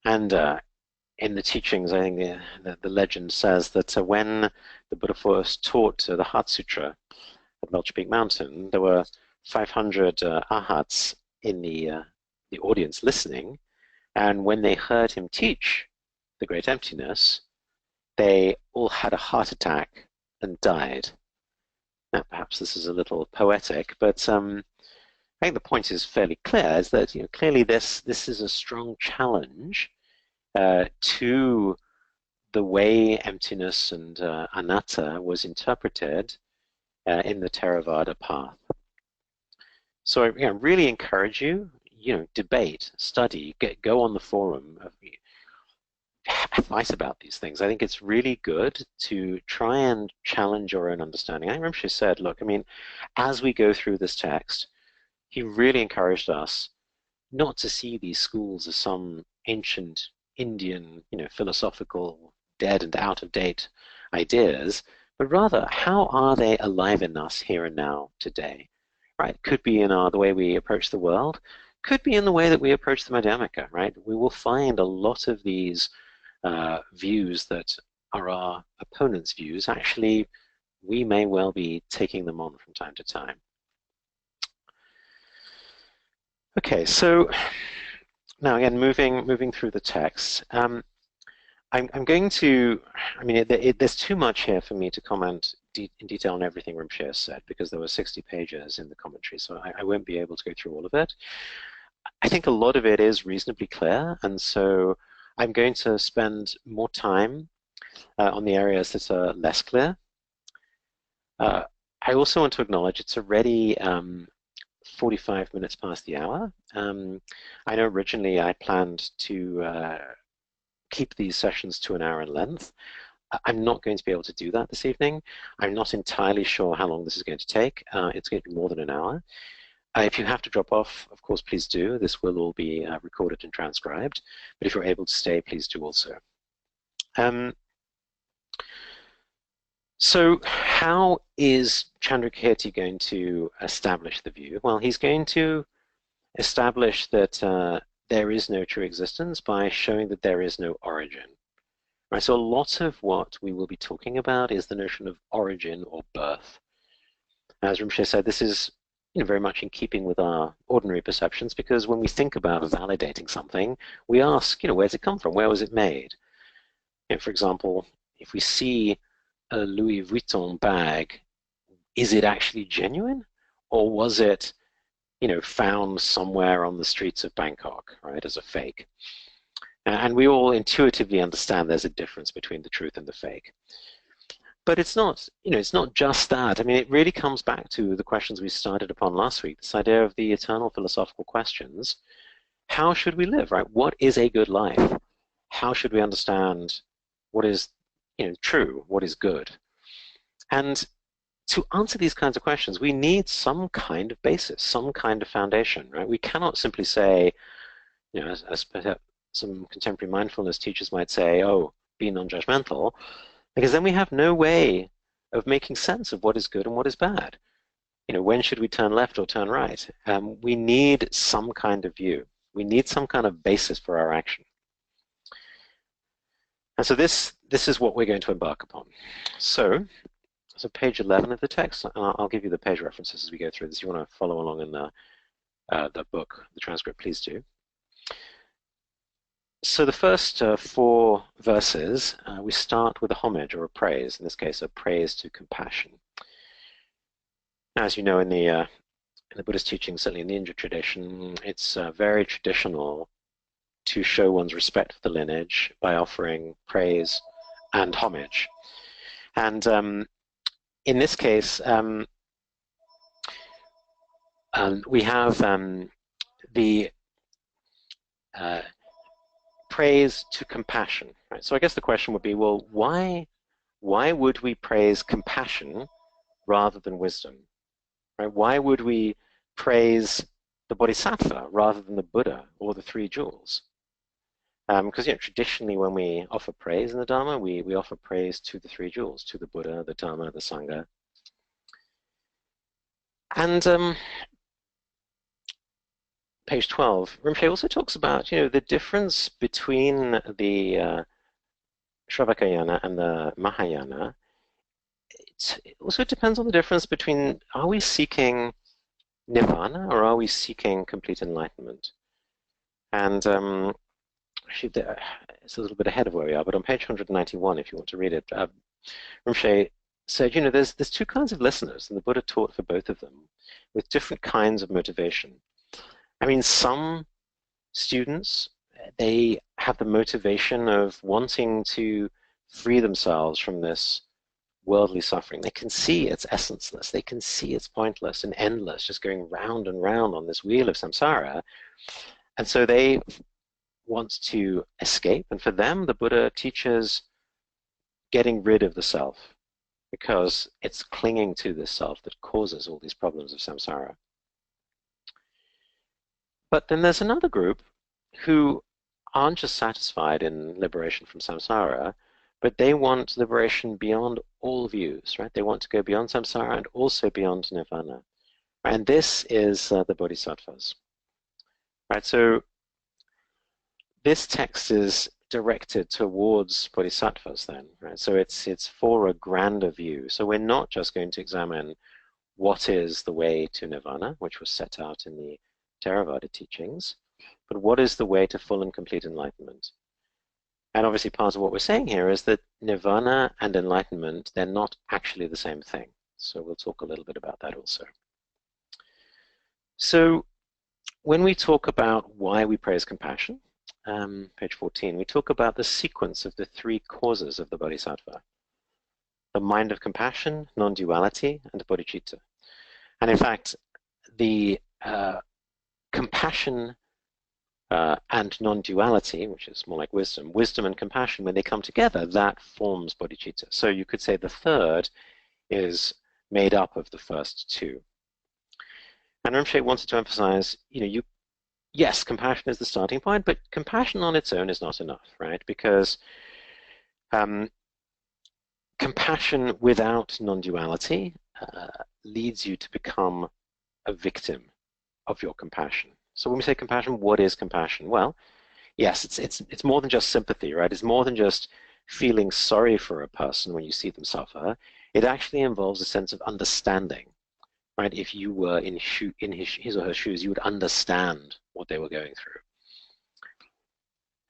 And in the teachings, I think the legend says that when the Buddha first taught the Heart Sutra at Melcher Peak Mountain, there were 500 arhats in the audience listening, and when they heard him teach the Great Emptiness, they all had a heart attack and died. Now, perhaps this is a little poetic, but I think the point is fairly clear, is that clearly this is a strong challenge to the way emptiness and anatta was interpreted in the Theravada path. So I really encourage you, debate, study, go on the forum, advice about these things. I think it's really good to try and challenge your own understanding. I remember she said, look, as we go through this text, he really encouraged us not to see these schools as some ancient Indian, philosophical, dead and out-of-date ideas, but rather, how are they alive in us here and now today? right? Could be in the way we approach the world, could be in the way that we approach the Madhyamaka, right? We will find a lot of these views that are our opponents' views. Actually, we may well be taking them on from time to time. Okay, so now again, moving through the text. I'm going to, I mean, there's too much here for me to comment in detail on everything Rinpoche has said, because there were 60 pages in the commentary, so I won't be able to go through all of it. I think a lot of it is reasonably clear, and so I'm going to spend more time on the areas that are less clear. I also want to acknowledge it's already 45 minutes past the hour. I know originally I planned to keep these sessions to an hour in length. I'm not going to be able to do that this evening. I'm not entirely sure how long this is going to take. It's going to be more than an hour. If you have to drop off, of course, please do. This will all be recorded and transcribed. But if you're able to stay, please do also. So how is Chandrakirti going to establish the view? Well, he's going to establish that there is no true existence by showing that there is no origin. Right, so a lot of what we will be talking about is the notion of origin or birth. As Rinpoche said, this is very much in keeping with our ordinary perceptions, because when we think about validating something, we ask, where's it come from? Where was it made? For example, if we see a Louis Vuitton bag, is it actually genuine? Or was it found somewhere on the streets of Bangkok, right, as a fake? And we all intuitively understand there's a difference between the truth and the fake. But it's not, it's not just that. I mean, it really comes back to the questions we started upon last week, this idea of the eternal philosophical questions. How should we live, right? What is a good life? How should we understand what is, true, what is good? And to answer these kinds of questions, we need some kind of basis, some kind of foundation, right? We cannot simply say, as perhaps some contemporary mindfulness teachers might say, oh, be non-judgmental, because then we have no way of making sense of what is good and what is bad. When should we turn left or turn right? We need some kind of view. We need some kind of basis for our action. And so this is what we're going to embark upon. So page 11 of the text, and I'll give you the page references as we go through this. If you want to follow along in the book, the transcript, please do. So the first 4 verses, we start with a homage or a praise, in this case a praise to compassion. Now, as you know, in the Buddhist teaching, certainly in the India tradition, it's very traditional to show one's respect for the lineage by offering praise and homage. And in this case, we have the praise to compassion. Right? So I guess the question would be, well, why would we praise compassion rather than wisdom? Right? Why would we praise the Bodhisattva rather than the Buddha or the 3 jewels? Because traditionally when we offer praise in the Dharma, we offer praise to the 3 jewels, to the Buddha, the Dharma, the Sangha. And page 12, Rinpoche also talks about the difference between the Shravakayana and the Mahayana. It also depends on the difference between, are we seeking nirvana or are we seeking complete enlightenment? And actually, it's a little bit ahead of where we are, but on page 191, if you want to read it, Rinpoche said, there's 2 kinds of listeners, and the Buddha taught for both of them, with different kinds of motivation. I mean, some students, they have the motivation of wanting to free themselves from this worldly suffering. They can see it's essenceless. They can see it's pointless and endless, just going round and round on this wheel of samsara. And so they want to escape. And for them, the Buddha teaches getting rid of the self, because it's clinging to this self that causes all these problems of samsara. But then there's another group who aren't just satisfied in liberation from samsara, but they want liberation beyond all views, right? They want to go beyond samsara and also beyond nirvana. And this is the Bodhisattvas. Right, so this text is directed towards Bodhisattvas then, right? So it's for a grander view. So we're not just going to examine what is the way to nirvana, which was set out in the Theravada teachings, but what is the way to full and complete enlightenment? And obviously part of what we're saying here is that nirvana and enlightenment, they're not actually the same thing. So we'll talk a little bit about that also. So when we talk about why we praise compassion, page 14, we talk about the sequence of the three causes of the bodhisattva: the mind of compassion, non-duality, and bodhicitta. And in fact, the compassion and non-duality, which is more like wisdom, wisdom and compassion, when they come together, that forms bodhicitta. So you could say the third is made up of the first two. And Rinpoche wanted to emphasize, yes, compassion is the starting point, but compassion on its own is not enough, right? Because compassion without non-duality leads you to become a victim of your compassion. So when we say compassion, what is compassion? Well, yes, it's more than just sympathy, right? It's more than just feeling sorry for a person when you see them suffer. It actually involves a sense of understanding, right? If you were in his or her shoes, you would understand what they were going through.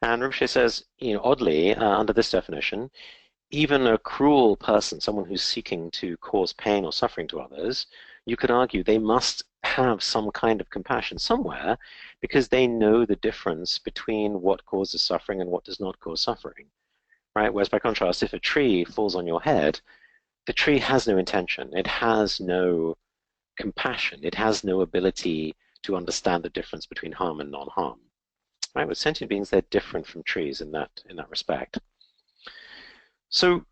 And Rinpoche says, oddly, under this definition, even a cruel person, someone who's seeking to cause pain or suffering to others, you could argue they must have some kind of compassion somewhere, because they know the difference between what causes suffering and what does not cause suffering, right? Whereas by contrast, if a tree falls on your head, the tree has no intention. It has no compassion. It has no ability to understand the difference between harm and non-harm. Right? With sentient beings, they're different from trees in that respect. So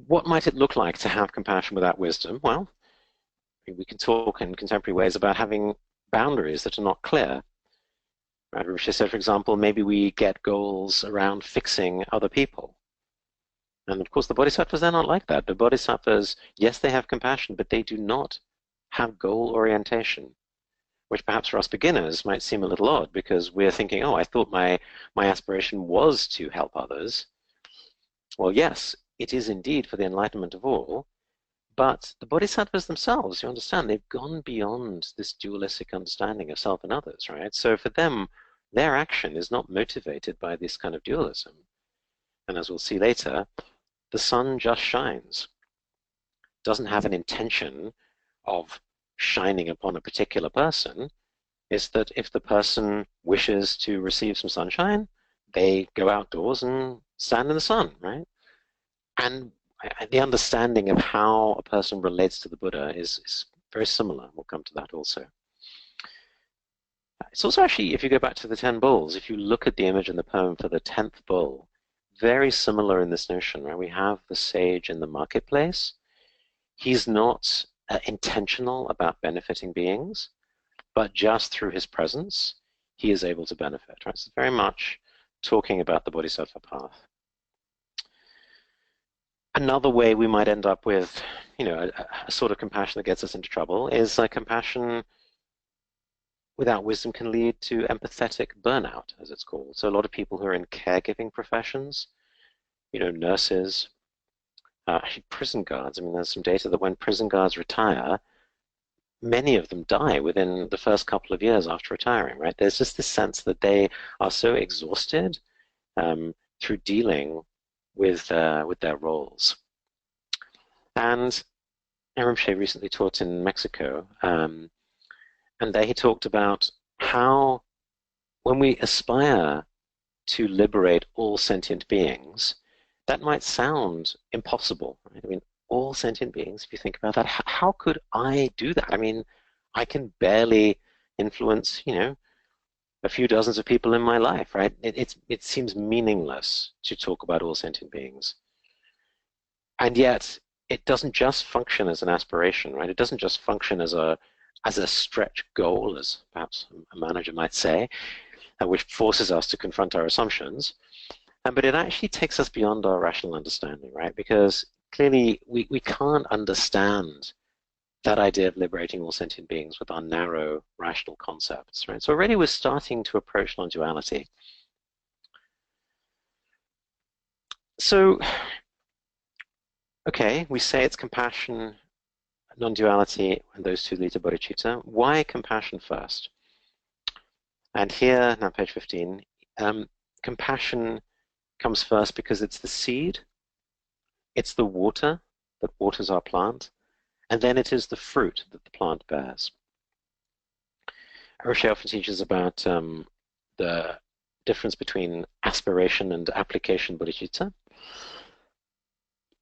what might it look like to have compassion without wisdom? Well, we can talk in contemporary ways about having boundaries that are not clear. Right? Rinpoche said, for example, maybe we get goals around fixing other people. And of course, the bodhisattvas, they're not like that. The bodhisattvas, yes, they have compassion, but they do not have goal orientation, which perhaps for us beginners might seem a little odd, because we're thinking, oh, I thought my aspiration was to help others. Well, yes, it is indeed for the enlightenment of all, but the bodhisattvas themselves, you understand, they've gone beyond this dualistic understanding of self and others, right? So for them, their action is not motivated by this kind of dualism. And as we'll see later, the sun just shines. It doesn't have an intention of shining upon a particular person. It's that if the person wishes to receive some sunshine, they go outdoors and stand in the sun, right? And the understanding of how a person relates to the Buddha is very similar. We'll come to that also. It's also actually, if you go back to the 10 bulls, if you look at the image in the poem for the 10th bull, very similar in this notion, right? We have the sage in the marketplace. He's not intentional about benefiting beings, but just through his presence, he is able to benefit, right? So very much talking about the Bodhisattva path. Another way we might end up with, a sort of compassion that gets us into trouble is compassion without wisdom can lead to empathetic burnout, as it's called. So a lot of people who are in caregiving professions, nurses, actually prison guards. I mean, there's some data that when prison guards retire, many of them die within the first couple of years after retiring, right? There's just this sense that they are so exhausted through dealing with their roles. And Rinpoche recently taught in Mexico, and there he talked about how when we aspire to liberate all sentient beings, that might sound impossible, right? I mean, all sentient beings, if you think about that, how could I do that? I mean, I can barely influence, a few dozens of people in my life, right? It seems meaningless to talk about all sentient beings. And yet, it doesn't just function as an aspiration, right? It doesn't just function as a stretch goal, as perhaps a manager might say, which forces us to confront our assumptions. But it actually takes us beyond our rational understanding, right? Because clearly we can't understand that idea of liberating all sentient beings with our narrow rational concepts, right? So already we're starting to approach non-duality. So, okay, we say it's compassion, non-duality, and those two lead to bodhicitta. Why compassion first? And here, now page 15, compassion comes first because it's the seed, it's the water that waters our plant, and then it is the fruit that the plant bears. Rinpoche often teaches about the difference between aspiration and application bodhicitta.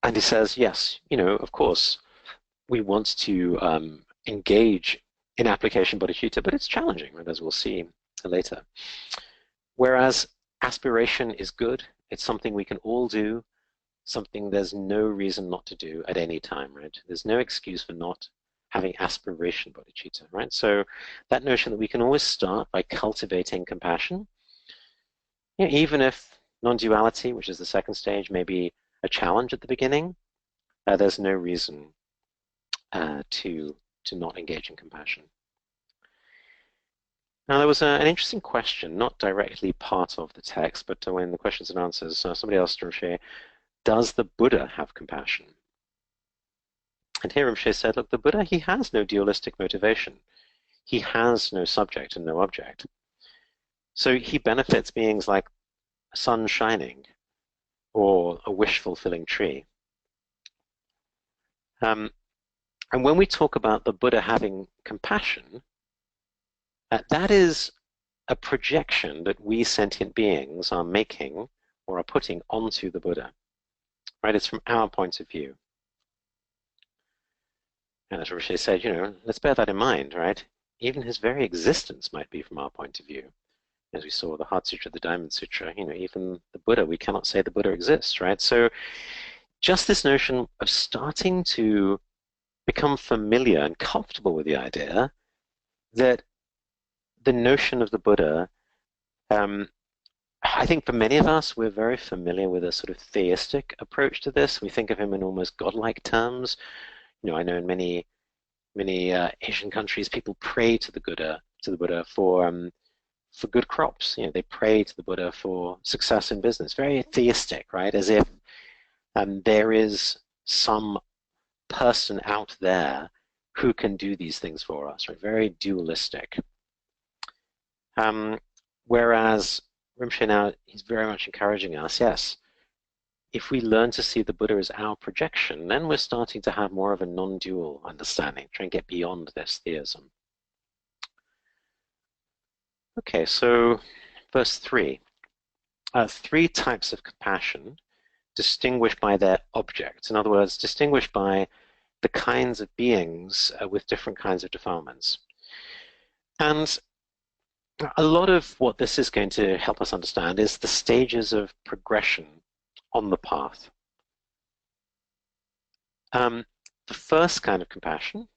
And he says, yes, of course, we want to engage in application bodhicitta, but it's challenging, right, as we'll see later. Whereas aspiration is good, it's something we can all do, something there's no reason not to do at any time, right? There's no excuse for not having aspiration bodhicitta, right? So that notion that we can always start by cultivating compassion, even if non-duality, which is the second stage, may be a challenge at the beginning, there's no reason to not engage in compassion. Now, there was an interesting question, not directly part of the text, but when the questions and answers, somebody asked Rinpoche, does the Buddha have compassion? And here Rinpoche said, look, the Buddha, he has no dualistic motivation. He has no subject and no object. So he benefits beings like a sun shining or a wish-fulfilling tree. And when we talk about the Buddha having compassion, that is a projection that we sentient beings are making or are putting onto the Buddha. Right? It's from our point of view. And as Rinpoche said, let's bear that in mind, right? Even his very existence might be from our point of view. As we saw the Heart Sutra, the Diamond Sutra, even the Buddha, we cannot say the Buddha exists, right? So just this notion of starting to become familiar and comfortable with the idea that the notion of the Buddha, I think for many of us, we're very familiar with a sort of theistic approach to this. We think of him in almost godlike terms. I know in many Asian countries, people pray to the Buddha for good crops. They pray to the Buddha for success in business. Very theistic, right? As if there is some person out there who can do these things for us, right? Very dualistic. Whereas Rinpoche now, he's very much encouraging us, yes, if we learn to see the Buddha as our projection, then we're starting to have more of a non-dual understanding, try and get beyond this theism. Okay, so verse 3. 3 types of compassion distinguished by their objects. In other words, distinguished by the kinds of beings with different kinds of defilements. And a lot of what this is going to help us understand is the stages of progression on the path. The first kind of compassion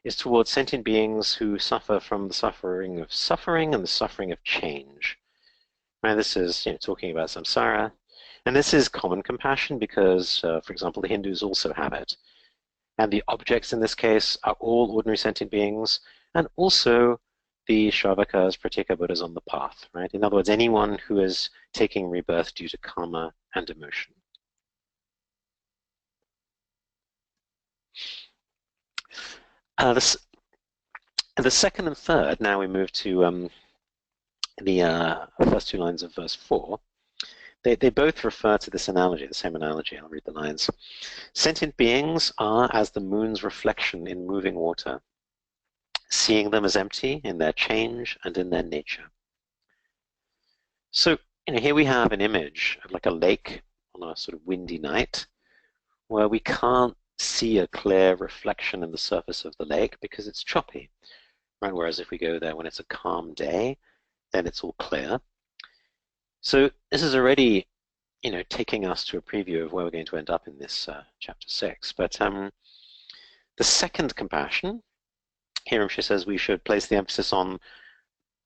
is towards sentient beings who suffer from the suffering of suffering and the suffering of change. Now, this is talking about samsara, and this is common compassion because, for example, the Hindus also have it. And the objects in this case are all ordinary sentient beings, and also the Shravakas, Pratyeka Buddhas on the path, right? In other words, anyone who is taking rebirth due to karma and emotion. The second and third, now we move to the first 2 lines of verse 4. They both refer to this analogy, the same analogy. I'll read the lines. Sentient beings are as the moon's reflection in moving water, seeing them as empty in their change and in their nature. So here we have an image of like a lake on a sort of windy night where we can't see a clear reflection in the surface of the lake because it's choppy, right? Whereas if we go there when it's a calm day, then it's all clear. So this is already, taking us to a preview of where we're going to end up in this chapter 6. But the second compassion, here Rinpoche says we should place the emphasis on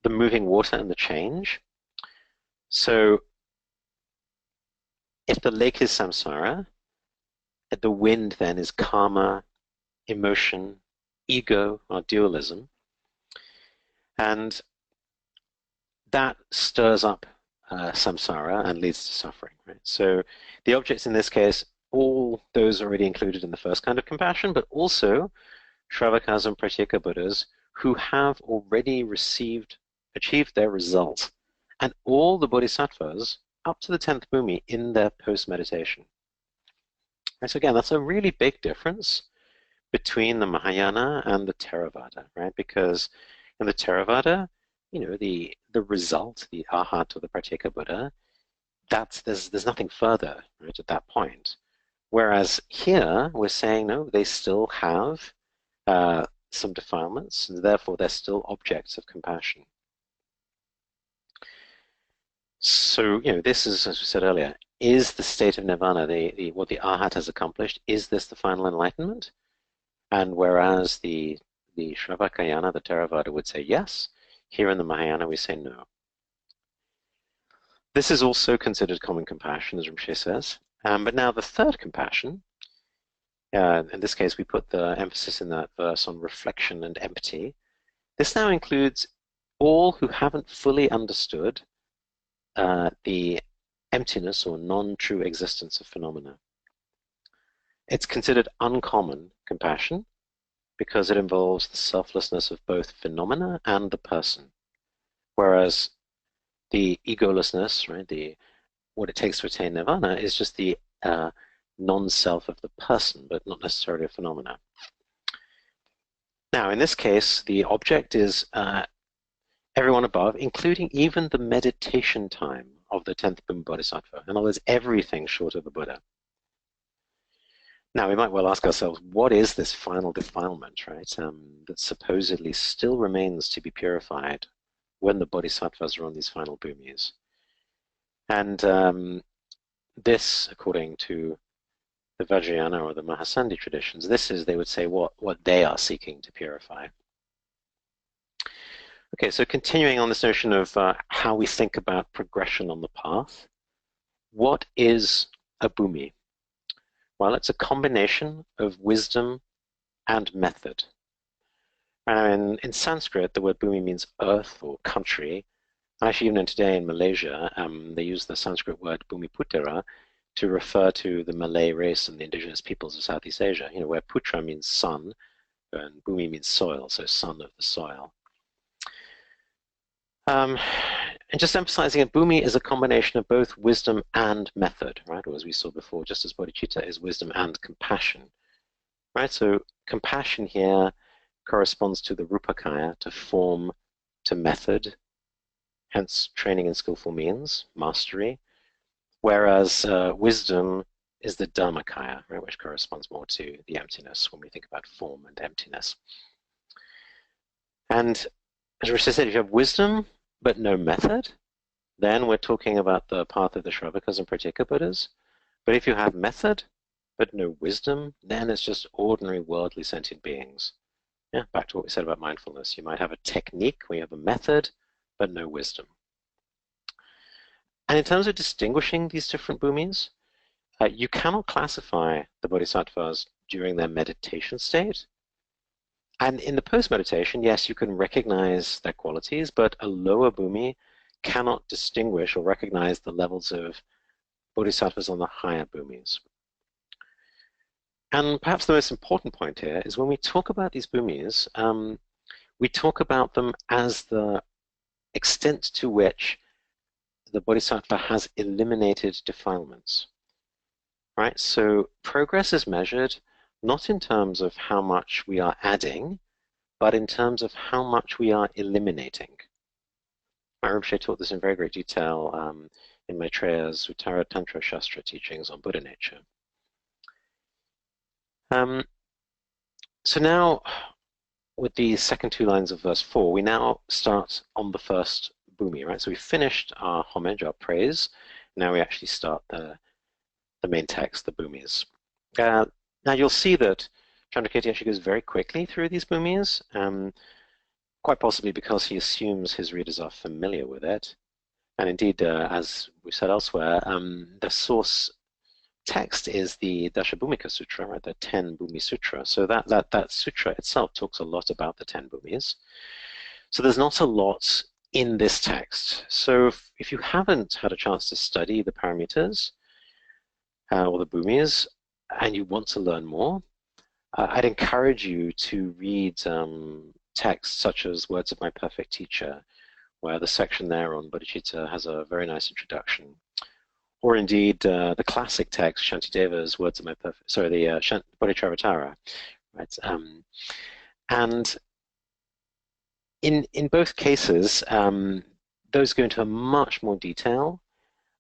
the moving water and the change. So if the lake is samsara, the wind then is karma, emotion, ego, our dualism, and that stirs up samsara and leads to suffering. Right? So the objects in this case, all those already included in the first kind of compassion, but also Shravakas and Pratyeka Buddhas who have already achieved their result, and all the bodhisattvas up to the 10th bhumi in their post-meditation. Right, so again, that's a really big difference between the Mahayana and the Theravada, right? Because in the Theravada, the result, the Arhat or the Pratyeka Buddha, there's nothing further, right, at that point. Whereas here we're saying no, they still have some defilements, and therefore they're still objects of compassion. So, this is, as we said earlier, is the state of nirvana, what the Arhat has accomplished, is this the final enlightenment? And whereas the Shravakayana, the Theravada, would say yes, here in the Mahayana we say no. This is also considered common compassion, as Rinpoche says. But now the third compassion, in this case we put the emphasis in that verse on reflection and empathy. This now includes all who haven't fully understood the emptiness or non-true existence of phenomena. It's considered uncommon compassion because it involves the selflessness of both phenomena and the person. Whereas the egolessness, right, what it takes to attain nirvana is just the non-self of the person, but not necessarily a phenomena. Now, in this case, the object is everyone above, including even the meditation time of the 10th Bhumi Bodhisattva. In other words, everything short of the Buddha. Now, we might well ask ourselves, what is this final defilement, right, that supposedly still remains to be purified when the Bodhisattvas are on these final bhumis? And this, according to the Vajrayana or the Mahasandhi traditions, this is, they would say, what they are seeking to purify. Okay, so continuing on this notion of how we think about progression on the path, what is a bhumi? Well, it's a combination of wisdom and method. And in Sanskrit, the word bhumi means earth or country. Actually, even today in Malaysia, they use the Sanskrit word Bhumiputera to refer to the Malay race and the indigenous peoples of Southeast Asia, where putra means son and bhumi means soil, so son of the soil. And just emphasizing that bhumi is a combination of both wisdom and method, right? Or as we saw before, just as bodhicitta is wisdom and compassion, right? So compassion here corresponds to the rupakaya, to form, to method, hence training in skillful means, mastery, whereas wisdom is the dharmakaya, right, which corresponds more to the emptiness when we think about form and emptiness. And as Rishi said, if you have wisdom but no method, then we're talking about the path of the Shravakas and Pratyeka Buddhas. But if you have method but no wisdom, then it's just ordinary worldly sentient beings. Yeah, back to what we said about mindfulness. You might have a technique where you have a method but no wisdom. And in terms of distinguishing these different bhumis, you cannot classify the bodhisattvas during their meditation state. And in the post-meditation, yes, you can recognize their qualities, but a lower bhumi cannot distinguish or recognize the levels of bodhisattvas on the higher bhumis. And perhaps the most important point here is when we talk about these bhumis, we talk about them as the extent to which the bodhisattva has eliminated defilements. Right? So progress is measured not in terms of how much we are adding, but in terms of how much we are eliminating. Rinpoche taught this in very great detail in Maitreya's Uttara Tantra Shastra teachings on Buddha nature. So now, with the second two lines of verse 4, we now start on the first bhumi, right? So we finished our homage, our praise. Now we actually start the main text, the bhumis. Now you'll see that Chandrakirti actually goes very quickly through these bhumis, quite possibly because he assumes his readers are familiar with it. And indeed, as we said elsewhere, the source text is the Dashabhumika Sutra, right? The 10 Bhumi Sutra. So that sutra itself talks a lot about the 10 bhumis. So there's not a lot in this text. So if you haven't had a chance to study the paramitas or the bhumis, and you want to learn more, I'd encourage you to read texts such as Words of My Perfect Teacher, where the section there on bodhicitta has a very nice introduction. Or indeed the classic text, Shantideva's Words of My Perfect, sorry, the Bodhicharvatara, right? And in both cases, those go into a much more detail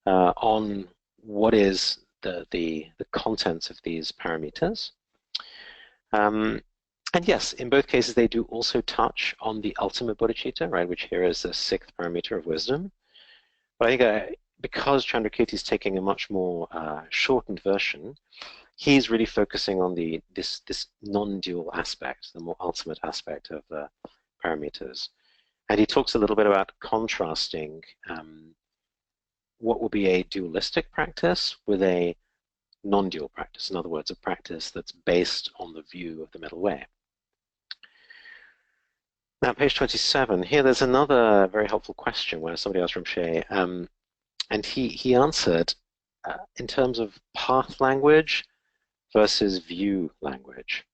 on what is the contents of these paramitas. And yes, in both cases, they do also touch on the ultimate bodhicitta, right, which here is the 6th parameter of wisdom. But I think because Chandrakirti is taking a much more shortened version, he's really focusing on this non-dual aspect, the more ultimate aspect of the paramitas. And he talks a little bit about contrasting what will be a dualistic practice with a non-dual practice. In other words, a practice that's based on the view of the middle way. Now, page 27, here there's another very helpful question where somebody asked Rinpoche, and he answered in terms of path language versus view language.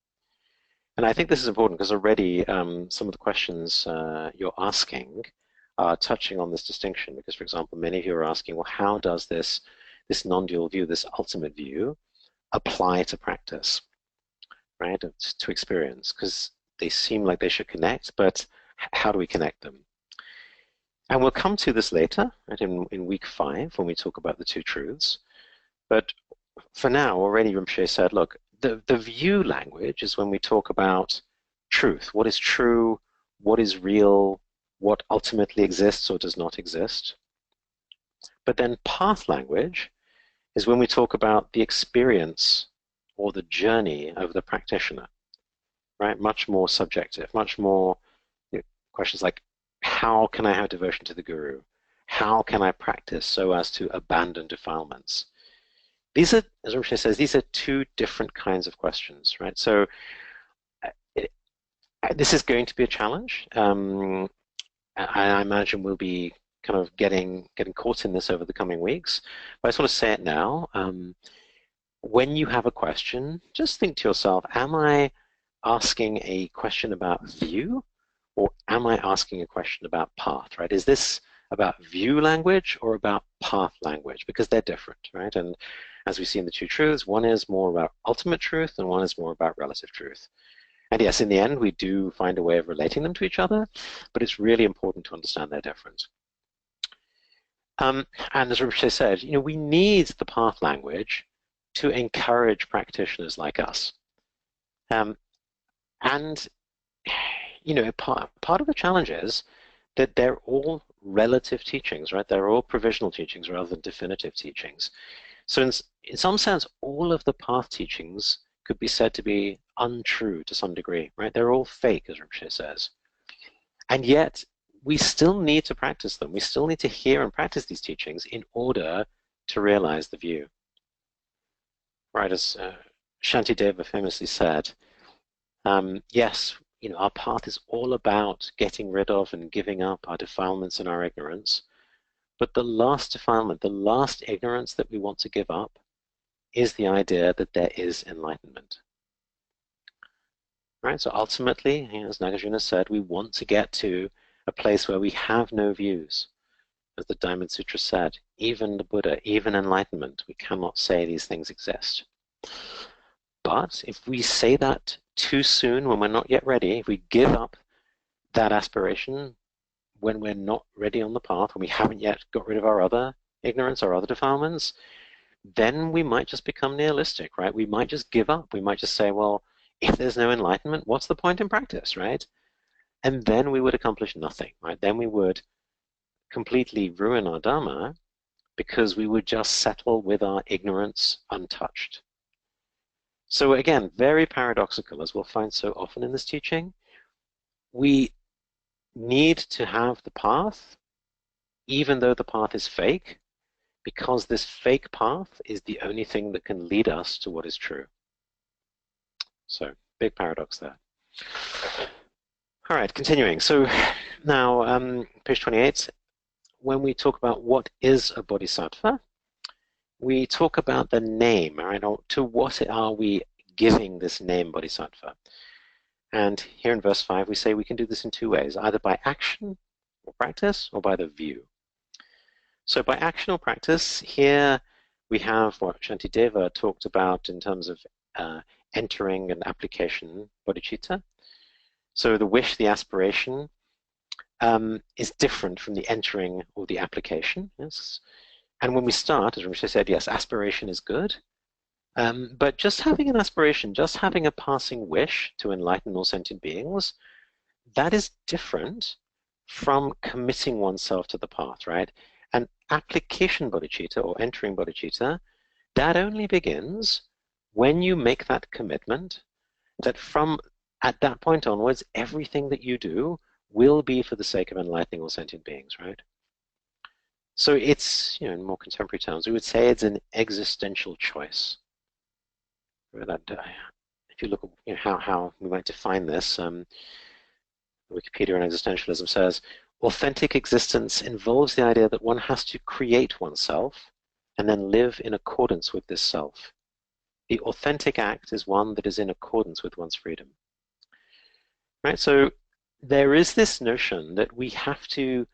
And I think this is important because already some of the questions you're asking are touching on this distinction. Because, for example, many of you are asking, well, how does this non-dual view, this ultimate view, apply to practice, right, to experience? Because they seem like they should connect, but how do we connect them? And we'll come to this later, right, in week 5 when we talk about the two truths. But for now, already Rinpoche said, look, the view language is when we talk about truth. What is true? What is real? What ultimately exists or does not exist? But then path language is when we talk about the experience or the journey of the practitioner, right? Much more subjective, much more questions like, how can I have devotion to the Guru? How can I practice so as to abandon defilements? These are, as Rinpoche says, these are two different kinds of questions, right? So this is going to be a challenge. I imagine we'll be kind of getting caught in this over the coming weeks. But I just want to say it now. When you have a question, just think to yourself, am I asking a question about view, or am I asking a question about path, right? Is this about view language or about path language? Because they're different, right? And as we see in the two truths, one is more about ultimate truth and one is more about relative truth. And yes, in the end, we do find a way of relating them to each other, but it's really important to understand their difference. And as Rinpoche said, we need the path language to encourage practitioners like us. And part of the challenge is that they're all relative teachings, right? They're all provisional teachings rather than definitive teachings. So in some sense, all of the path teachings could be said to be untrue to some degree, right? They're all fake, as Rinpoche says. And yet, we still need to practice them. We still need to hear and practice these teachings in order to realize the view. Right, as Shantideva famously said, yes, our path is all about getting rid of and giving up our defilements and our ignorance. But the last defilement, the last ignorance that we want to give up is the idea that there is enlightenment. Right? So ultimately, as Nagarjuna said, we want to get to a place where we have no views. As the Diamond Sutra said, even the Buddha, even enlightenment, we cannot say these things exist. But if we say that too soon when we're not yet ready, if we give up that aspiration when we're not ready on the path, when we haven't yet got rid of our other ignorance, our other defilements, then we might just become nihilistic, right? We might just give up. We might just say, well, if there's no enlightenment, what's the point in practice, right? And then we would accomplish nothing, right? Then we would completely ruin our Dharma because we would just settle with our ignorance untouched. So again, very paradoxical, as we'll find so often in this teaching. We need to have the path, even though the path is fake, because this fake path is the only thing that can lead us to what is true. So, big paradox there. All right, continuing. So now, page 28, when we talk about what is a bodhisattva, we talk about the name, right? Or to what are we giving this name bodhisattva? And here in verse 5, we say we can do this in two ways, either by action or practice, or by the view. So by action or practice, here we have what Shantideva talked about in terms of entering and application bodhicitta. So the wish, the aspiration, is different from the entering or the application. Yes? And when we start, as Rinpoche said, yes, aspiration is good. But just having an aspiration, just having a passing wish to enlighten all sentient beings, that is different from committing oneself to the path, right? And application bodhicitta, or entering bodhicitta, that only begins when you make that commitment that from at that point onwards, everything that you do will be for the sake of enlightening all sentient beings, right? So it's, in more contemporary terms, we would say it's an existential choice. That, if you look at how we might define this, Wikipedia on existentialism says, authentic existence involves the idea that one has to create oneself and then live in accordance with this self. The authentic act is one that is in accordance with one's freedom. Right? So there is this notion that we have to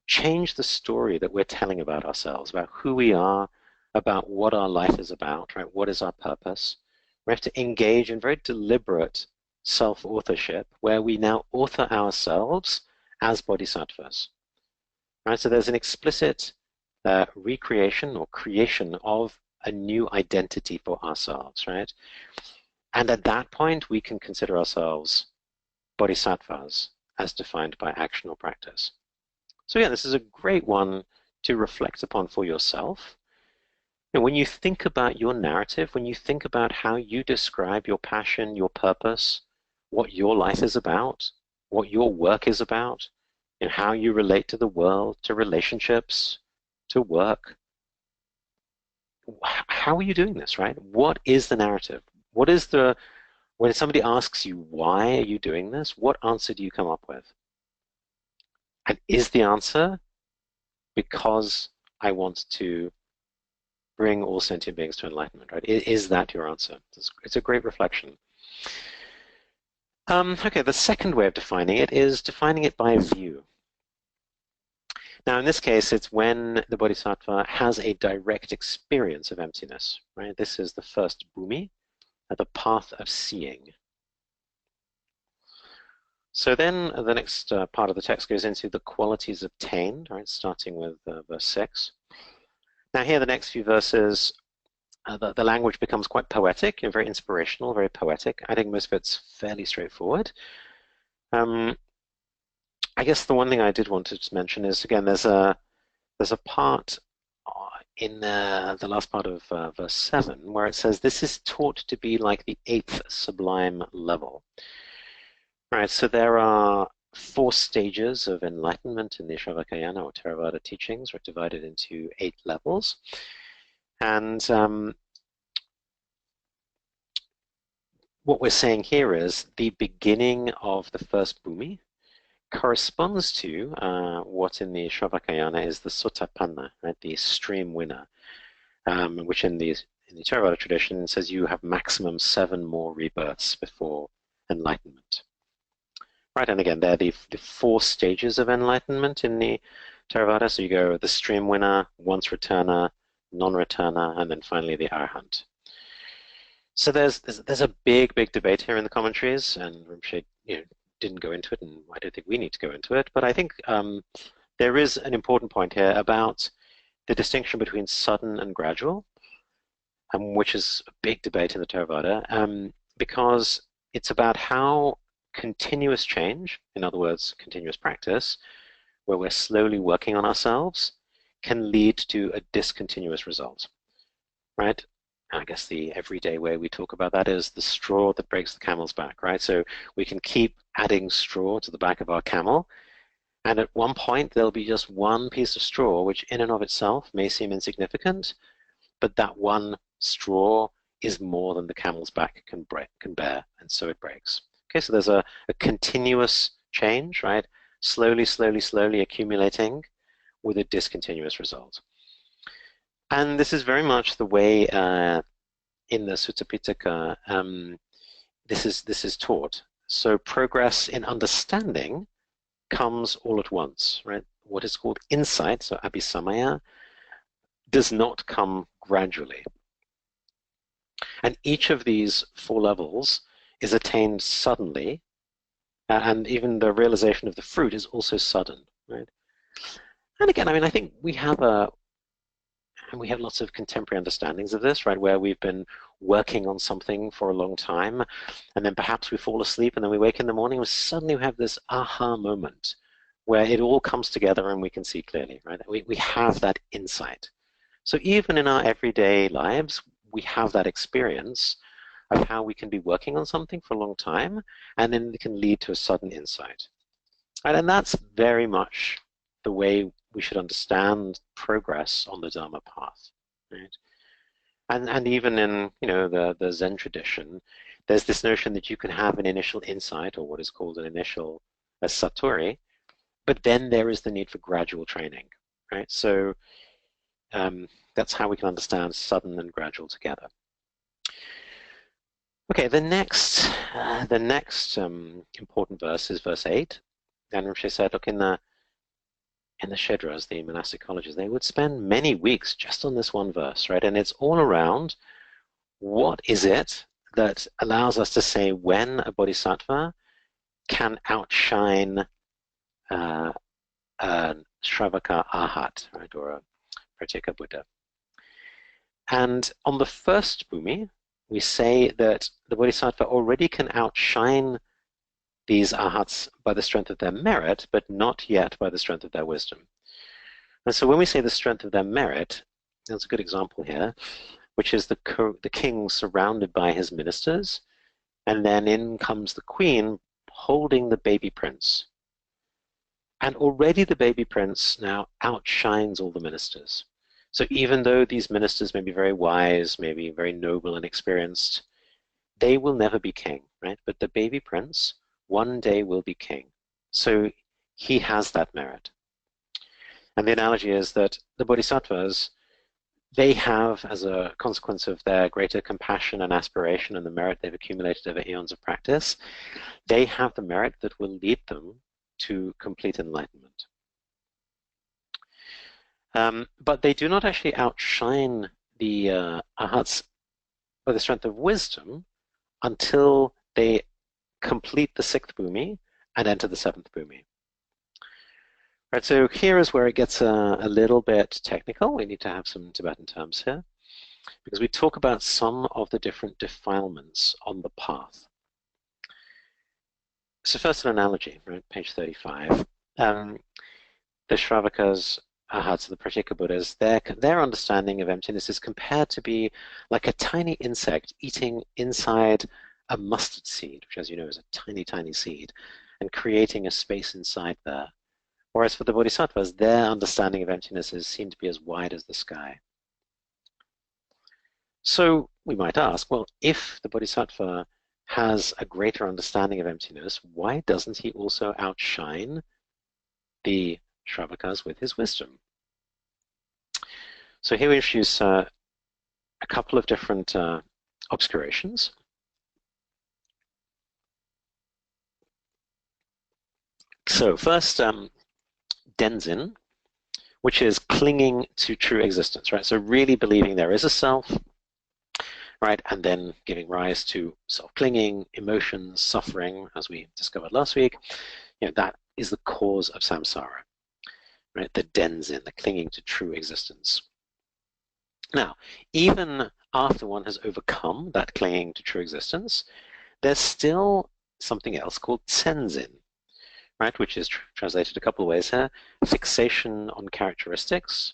change the story that we're telling about ourselves, about who we are, about what our life is about, right? What is our purpose? We have to engage in very deliberate self-authorship where we now author ourselves as bodhisattvas. Right? So there's an explicit recreation or creation of a new identity for ourselves, right? And at that point, we can consider ourselves bodhisattvas as defined by action or practice. So yeah, this is a great one to reflect upon for yourself. When you think about your narrative, when you think about how you describe your passion, your purpose, what your life is about, what your work is about, and how you relate to the world, to relationships, to work, how are you doing this, right? What is the narrative? What is the, when somebody asks you, why are you doing this? What answer do you come up with? And is the answer because I want to bring all sentient beings to enlightenment, right? Is that your answer? It's a great reflection. Okay, the second way of defining it is defining it by view. Now, in this case, it's when the bodhisattva has a direct experience of emptiness, right? This is the first bhumi, the path of seeing. So then the next part of the text goes into the qualities obtained, right, starting with verse 6. Now here, the next few verses, the language becomes quite poetic, very inspirational, very poetic. I think most of it's fairly straightforward. I guess the one thing I did want to mention is, again, there's a part in the last part of verse 7 where it says, this is taught to be like the 8th sublime level. Right, so there are 4 stages of enlightenment in the Shravakayana or Theravada teachings, are divided into 8 levels. And what we're saying here is the beginning of the first bhumi corresponds to what in the Shravakayana is the Sotapanna, right, the stream winner, which in the Theravada tradition says you have maximum 7 more rebirths before enlightenment. Right, and again, they're the 4 stages of enlightenment in the Theravada. So you go the stream winner, once returner, non-returner, and then finally the arahant. So there's a big debate here in the commentaries, and Rinpoche didn't go into it, and I don't think we need to go into it. But I think there is an important point here about the distinction between sudden and gradual, which is a big debate in the Theravada, because it's about how continuous change, in other words, continuous practice, where we're slowly working on ourselves, can lead to a discontinuous result, right? I guess the everyday way we talk about that is the straw that breaks the camel's back, right? So we can keep adding straw to the back of our camel, And at one point, there'll be just one piece of straw, which in and of itself may seem insignificant, but that one straw is more than the camel's back can bear, and so it breaks. Okay, so there's a continuous change, right? Slowly, slowly, slowly accumulating with a discontinuous result. And this is very much the way in the Sutta Pitaka this is taught. So progress in understanding comes all at once, right? What is called insight, so abhisamaya, does not come gradually. And each of these 4 levels is attained suddenly, and even the realization of the fruit is also sudden, right? And again, I mean, I think we have lots of contemporary understandings of this, right, where we've been working on something for a long time, and then perhaps we fall asleep, and then we wake in the morning, and suddenly we have this aha moment where it all comes together and we can see clearly, right? We have that insight. So even in our everyday lives, we have that experience of how we can be working on something for a long time, and then it can lead to a sudden insight. Right? And that's very much the way we should understand progress on the Dharma path. Right? And even in the Zen tradition, there's this notion that you can have an initial insight, or what is called an initial satori, but then there is the need for gradual training. Right? So that's how we can understand sudden and gradual together. Okay, the next important verse is verse 8. And Rinpoche said, look, in the Shedras, the monastic colleges, they would spend many weeks just on this one verse, right? And it's all around what is it that allows us to say when a bodhisattva can outshine a Shravaka Arhat, right, or a Pratyeka Buddha. And on the first bhumi, we say that the bodhisattva already can outshine these arhats by the strength of their merit, but not yet by the strength of their wisdom. And so when we say the strength of their merit, there's a good example here, which is the king surrounded by his ministers, and then in comes the queen holding the baby prince. And already the baby prince now outshines all the ministers. So even though these ministers may be very wise, maybe very noble and experienced, they will never be king, right? But the baby prince one day will be king. So he has that merit. And the analogy is that the bodhisattvas, they have, as a consequence of their greater compassion and aspiration and the merit they've accumulated over eons of practice, they have the merit that will lead them to complete enlightenment. But they do not actually outshine the arhats by the strength of wisdom until they complete the 6th bhumi and enter the 7th bhumi. Right, so here is where it gets a little bit technical. We need to have some Tibetan terms here, because we talk about some of the different defilements on the path. So first an analogy, right, page 35. The Shravakas, Arhats, the Pratyeka Buddhas, their understanding of emptiness is compared to be like a tiny insect eating inside a mustard seed, which, as you know, is a tiny, tiny seed, and creating a space inside there. Whereas for the bodhisattvas, their understanding of emptiness is seen to be as wide as the sky. So we might ask, well, if the bodhisattva has a greater understanding of emptiness, why doesn't he also outshine the Shravakas with his wisdom? So here we introduce a couple of different obscurations. So first, denzin, which is clinging to true existence, right? So really believing there is a self, right? And then giving rise to self-clinging, emotions, suffering, as we discovered last week. That is the cause of samsara, right? The denzin, the clinging to true existence. Now, even after one has overcome that clinging to true existence, there's still something else called tenzin, right, which is translated a couple of ways here. Fixation on characteristics,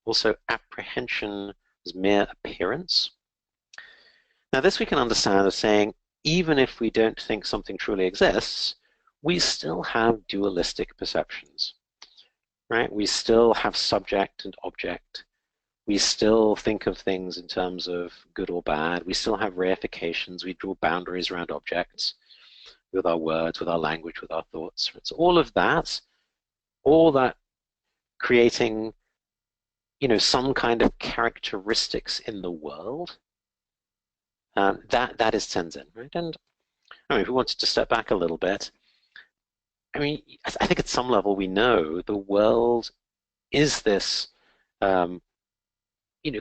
also apprehension as mere appearance. Now this we can understand as saying, even if we don't think something truly exists, we still have dualistic perceptions, right? We still have subject and object. We still think of things in terms of good or bad. We still have reifications. We draw boundaries around objects with our words, with our language, with our thoughts. So all that creating, some kind of characteristics in the world, that is Tenzin, right? And I mean, if we wanted to step back a little bit, I mean, I think at some level we know the world is this,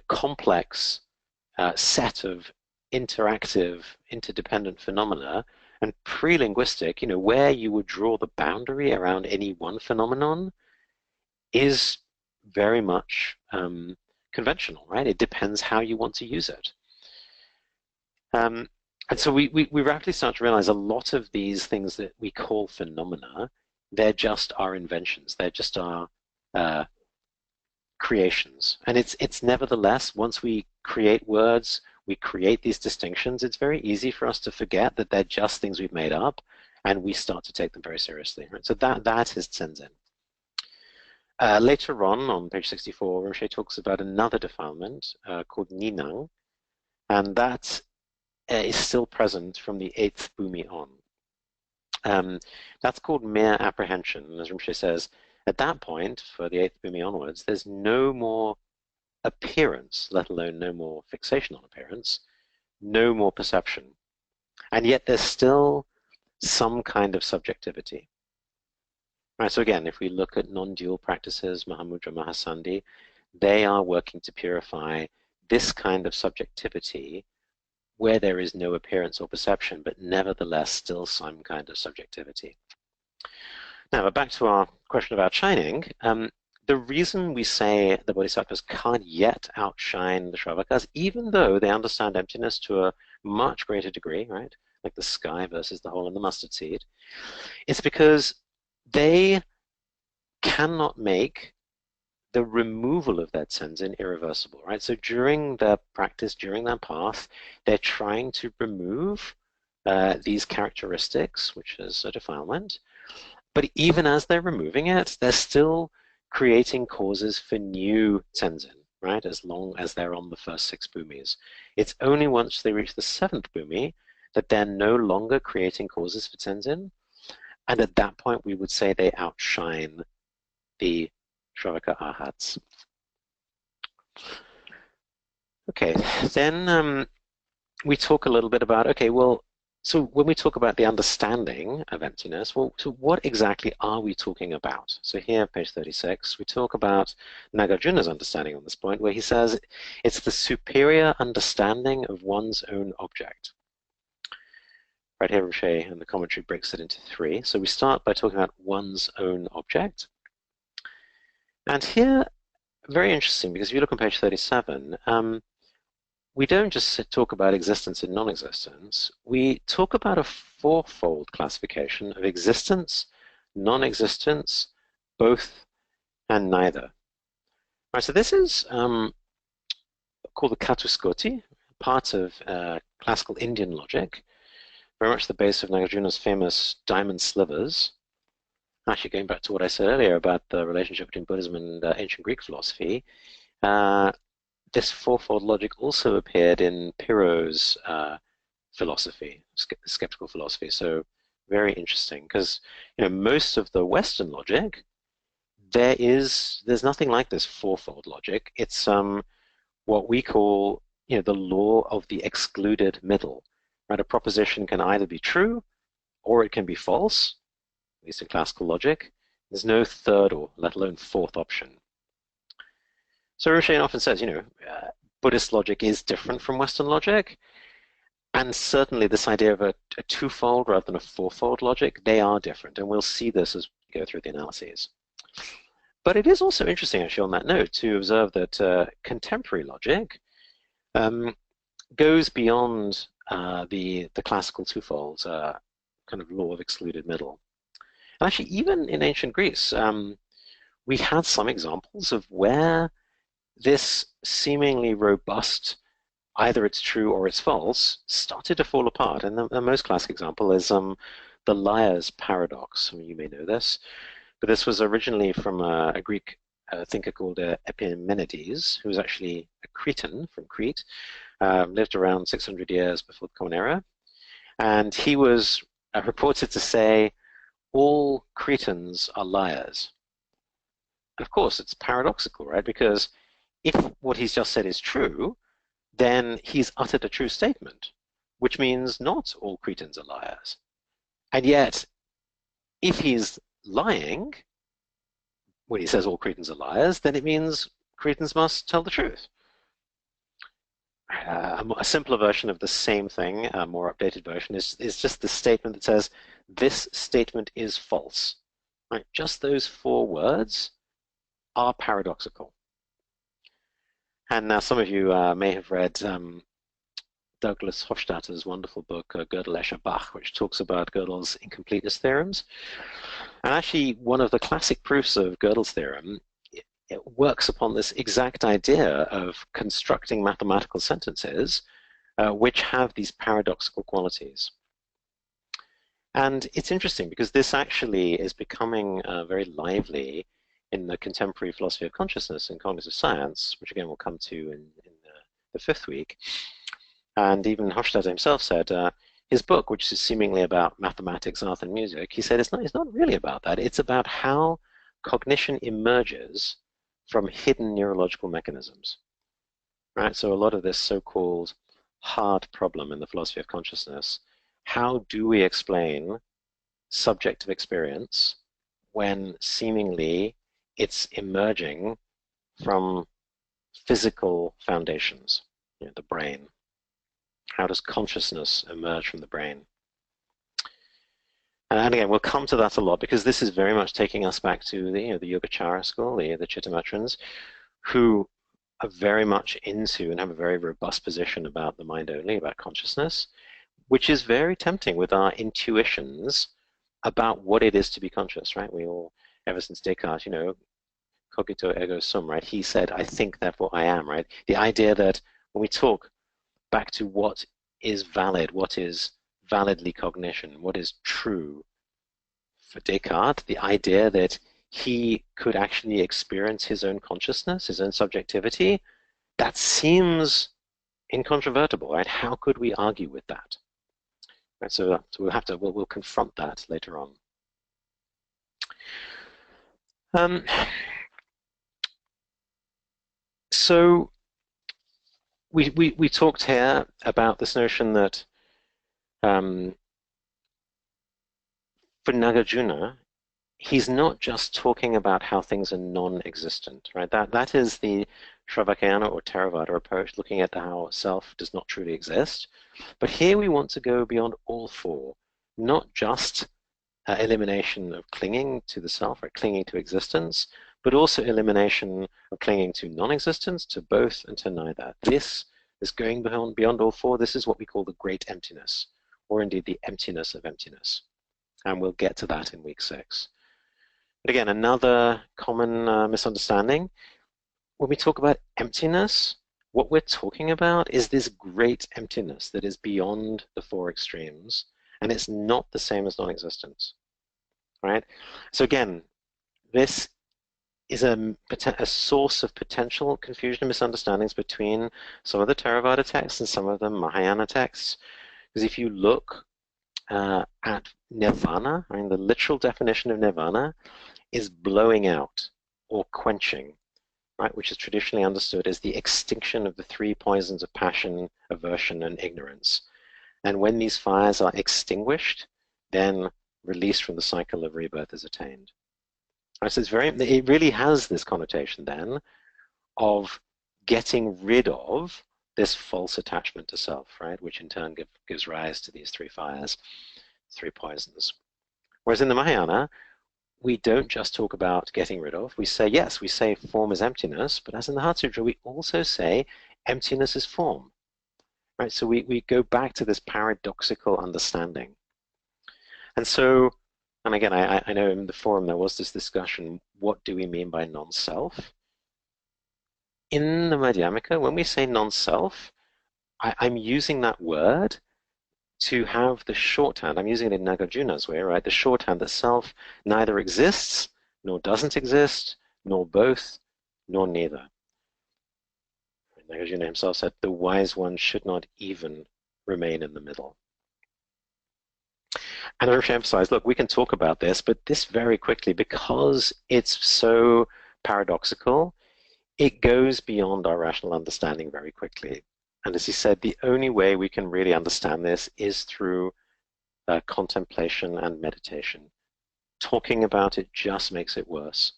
complex set of interactive, interdependent phenomena, and pre-linguistic, where you would draw the boundary around any one phenomenon is very much conventional, right? It depends how you want to use it. And so we rapidly start to realize a lot of these things that we call phenomena, they're just our inventions. They're just our creations. And it's nevertheless, once we create words, we create these distinctions, it's very easy for us to forget that they're just things we've made up, and we start to take them very seriously. Right? So that is Tenzin. Later on page 64, Rinpoche talks about another defilement called Ninang, and that is still present from the 8th Bhumi on. That's called mere apprehension. As Rinpoche says, at that point, for the 8th Bhumi onwards, there's no more appearance, let alone no more fixation on appearance, no more perception. And yet there's still some kind of subjectivity. Right, so again, if we look at non-dual practices, Mahamudra, Mahasandhi, they are working to purify this kind of subjectivity where there is no appearance or perception, but nevertheless still some kind of subjectivity. Now, but back to our question of outshining, the reason we say the bodhisattvas can't yet outshine the Shravakas, even though they understand emptiness to a much greater degree, right, like the sky versus the hole in the mustard seed, it's because they cannot make the removal of that Tenzin irreversible, right? So during their practice, during their path, they're trying to remove these characteristics, which is a defilement. But even as they're removing it, they're still creating causes for new Tenzin, right? As long as they're on the first 6 bhumis. It's only once they reach the 7th bhumi that they're no longer creating causes for Tenzin. And at that point, we would say they outshine the Shravaka Arhats. Okay, then we talk a little bit about, okay, well, so when we talk about the understanding of emptiness, well, so what exactly are we talking about? So here, page 36, we talk about Nagarjuna's understanding on this point, where he says it's the superior understanding of one's own object. Right here, Rinpoche and the commentary breaks it into 3. So we start by talking about one's own object. And here, very interesting, because if you look on page 37, we don't just talk about existence and non-existence. We talk about a 4-fold classification of existence, non-existence, both, and neither. Right, so this is called the Catuskoti, part of classical Indian logic, very much the base of Nagarjuna's famous diamond slivers. Actually, going back to what I said earlier about the relationship between Buddhism and ancient Greek philosophy, this 4-fold logic also appeared in Pyrrho's philosophy, skeptical philosophy. So very interesting, because most of the Western logic, there's nothing like this 4-fold logic. It's what we call the law of the excluded middle. Right, a proposition can either be true or it can be false, at least in classical logic. There's no third or let alone 4th option. So Rinpoche often says, Buddhist logic is different from Western logic, and certainly this idea of a 2-fold rather than a 4-fold logic, they are different, and we'll see this as we go through the analyses. But it is also interesting, actually, on that note, to observe that contemporary logic goes beyond the classical 2-fold kind of law of excluded middle. And actually, even in ancient Greece, we had some examples of where this seemingly robust, either it's true or it's false, started to fall apart. And the most classic example is the liar's paradox. Some of you may know this, but this was originally from a Greek thinker called Epimenides, who was actually a Cretan from Crete, lived around 600 years before the Common Era, and he was reported to say, all Cretans are liars. And of course, it's paradoxical, right? Because if what he's just said is true, then he's uttered a true statement, which means not all Cretans are liars. And yet, if he's lying, when he says all Cretans are liars, then it means Cretans must tell the truth. A simpler version of the same thing, a more updated version, is just the statement that says, this statement is false. Right? Just those 4 words are paradoxical. And now some of you may have read Douglas Hofstadter's wonderful book, Gödel, Escher, Bach, which talks about Gödel's incompleteness theorems. And actually, one of the classic proofs of Gödel's theorem, it works upon this exact idea of constructing mathematical sentences which have these paradoxical qualities. And it's interesting because this actually is becoming very lively in the contemporary philosophy of consciousness and cognitive science, which again we'll come to in the 5th week. And even Hofstadter himself said, his book, which is seemingly about mathematics, art, and music, he said it's not really about that. It's about how cognition emerges from hidden neurological mechanisms. Right? So a lot of this so-called hard problem in the philosophy of consciousness, how do we explain subjective experience when seemingly it's emerging from physical foundations, the brain? How does consciousness emerge from the brain? And again, we'll come to that a lot because this is very much taking us back to the Yogacara school, the Chittamatrans, who are very much into and have a very robust position about the mind only, about consciousness, which is very tempting with our intuitions about what it is to be conscious, right? We all, ever since Descartes, cogito ergo sum, right? He said, I think, therefore I am, right? The idea that when we talk back to what is valid, what is validly cognition, what is true for Descartes, the idea that he could actually experience his own consciousness, his own subjectivity, that seems incontrovertible, right? How could we argue with that? Right, so we'll confront that later on. So we talked here about this notion that for Nagarjuna, he's not just talking about how things are non-existent, right? That is the Shravakayana or Theravada approach, looking at how self does not truly exist. But here we want to go beyond all 4, not just elimination of clinging to the self, or clinging to existence, but also elimination of clinging to non-existence, to both, and to neither. This is going beyond all 4. This is what we call the great emptiness, or indeed the emptiness of emptiness. And we'll get to that in week 6. But again, another common misunderstanding, when we talk about emptiness, what we're talking about is this great emptiness that is beyond the 4 extremes, and it's not the same as non-existence, right? So again, this is a source of potential confusion and misunderstandings between some of the Theravada texts and some of the Mahayana texts. Because if you look at nirvana, I mean, the literal definition of nirvana is blowing out or quenching, right, which is traditionally understood as the extinction of the 3 poisons of passion, aversion, and ignorance. And when these fires are extinguished, then release from the cycle of rebirth is attained. Right, so it really has this connotation then of getting rid of this false attachment to self, right, which in turn gives rise to these 3 fires, 3 poisons. Whereas in the Mahayana, we don't just talk about getting rid of. We say, yes, we say form is emptiness, but as in the Heart Sutra, we also say emptiness is form. Right? So we go back to this paradoxical understanding. And so, and again, I know in the forum there was this discussion, what do we mean by non-self? In the Madhyamaka, when we say non-self, I'm using that word to have the shorthand. I'm using it in Nagarjuna's way, right? The shorthand that self neither exists, nor doesn't exist, nor both, nor neither. Nagarjuna himself said, the wise one should not even remain in the middle. And I wish to emphasize, look, we can talk about this, but this very quickly, because it's so paradoxical, it goes beyond our rational understanding very quickly. And as he said, the only way we can really understand this is through contemplation and meditation. Talking about it just makes it worse.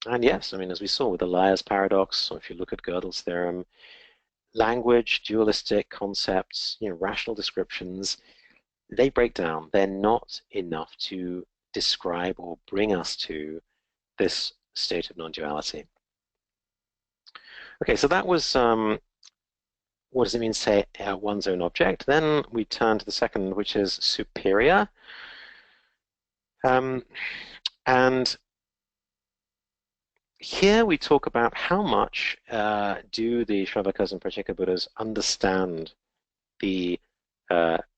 And yes, I mean, as we saw with the liar's paradox, or if you look at Gödel's theorem, language, dualistic concepts, rational descriptions, they break down. They're not enough to describe or bring us to this state of non-duality. Okay, so that was what does it mean to say one's own object? Then we turn to the second, which is superior. And here we talk about how much do the Shravakas and Pratyeka Buddhas understand the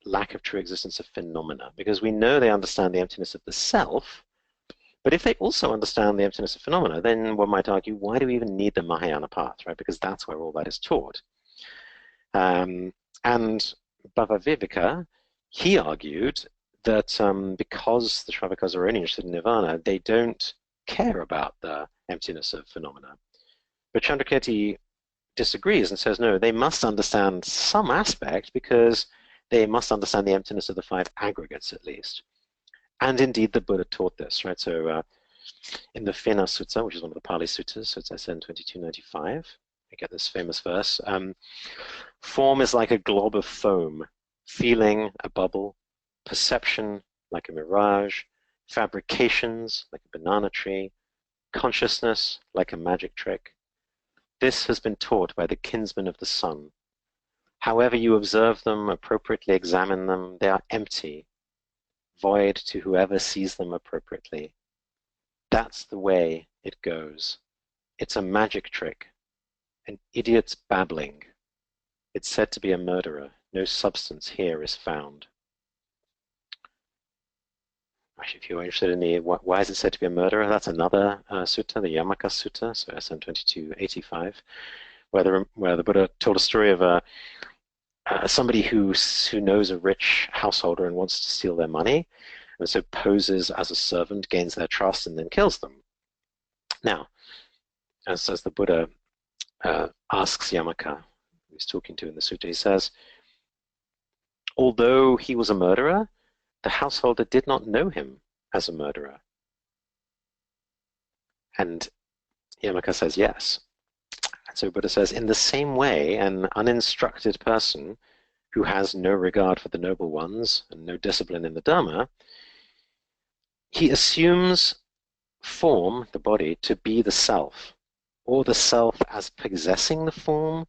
lack of true existence of phenomena, because we know they understand the emptiness of the self, but if they also understand the emptiness of phenomena, then one might argue, why do we even need the Mahayana path, right? Because that's where all that is taught. And Bhavaviveka, he argued that because the Shravakas are only interested in nirvana, they don't care about the emptiness of phenomena. But Chandrakirti disagrees and says, no, they must understand some aspect, because they must understand the emptiness of the five aggregates at least. And indeed, the Buddha taught this, right? So in the Fena Sutta, which is one of the Pali Suttas, so it's SN 2295, I get this famous verse. Form is like a glob of foam, feeling a bubble, perception like a mirage, fabrications like a banana tree, consciousness like a magic trick. This has been taught by the kinsmen of the sun. However you observe them, appropriately examine them, they are empty, void to whoever sees them appropriately. That's the way it goes. It's a magic trick, an idiot's babbling. It's said to be a murderer. No substance here is found. Actually, if you're interested in the why is it said to be a murderer, that's another sutta, the Yamaka Sutta, so SN 2285, where the Buddha told a story of somebody who knows a rich householder and wants to steal their money, and so poses as a servant, gains their trust, and then kills them. Now, as the Buddha asks Yamaka, who he's talking to in the sutta, he says, although he was a murderer, the householder did not know him as a murderer. And Yamaka says, yes. And so Buddha says, in the same way, an uninstructed person who has no regard for the noble ones and no discipline in the Dharma, he assumes form, the body, to be the self, or the self as possessing the form,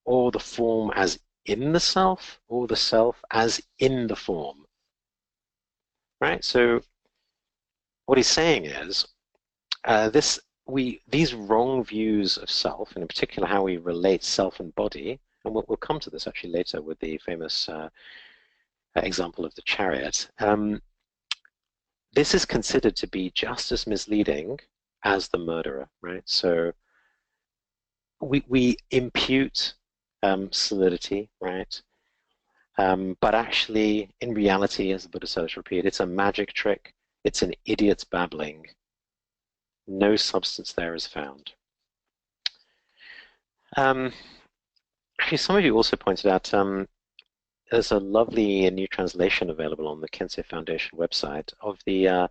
or the form as in the self, or the self as in the form. Right? So what he's saying is these wrong views of self, and in particular how we relate self and body, and we'll come to this actually later with the famous example of the chariot. This is considered to be just as misleading as the murderer, right? So we impute solidity, right? But actually, in reality, as the Buddha says, repeat, it's a magic trick. It's an idiot's babbling. No substance there is found. Actually, some of you also pointed out there's a lovely new translation available on the Kensei Foundation website of the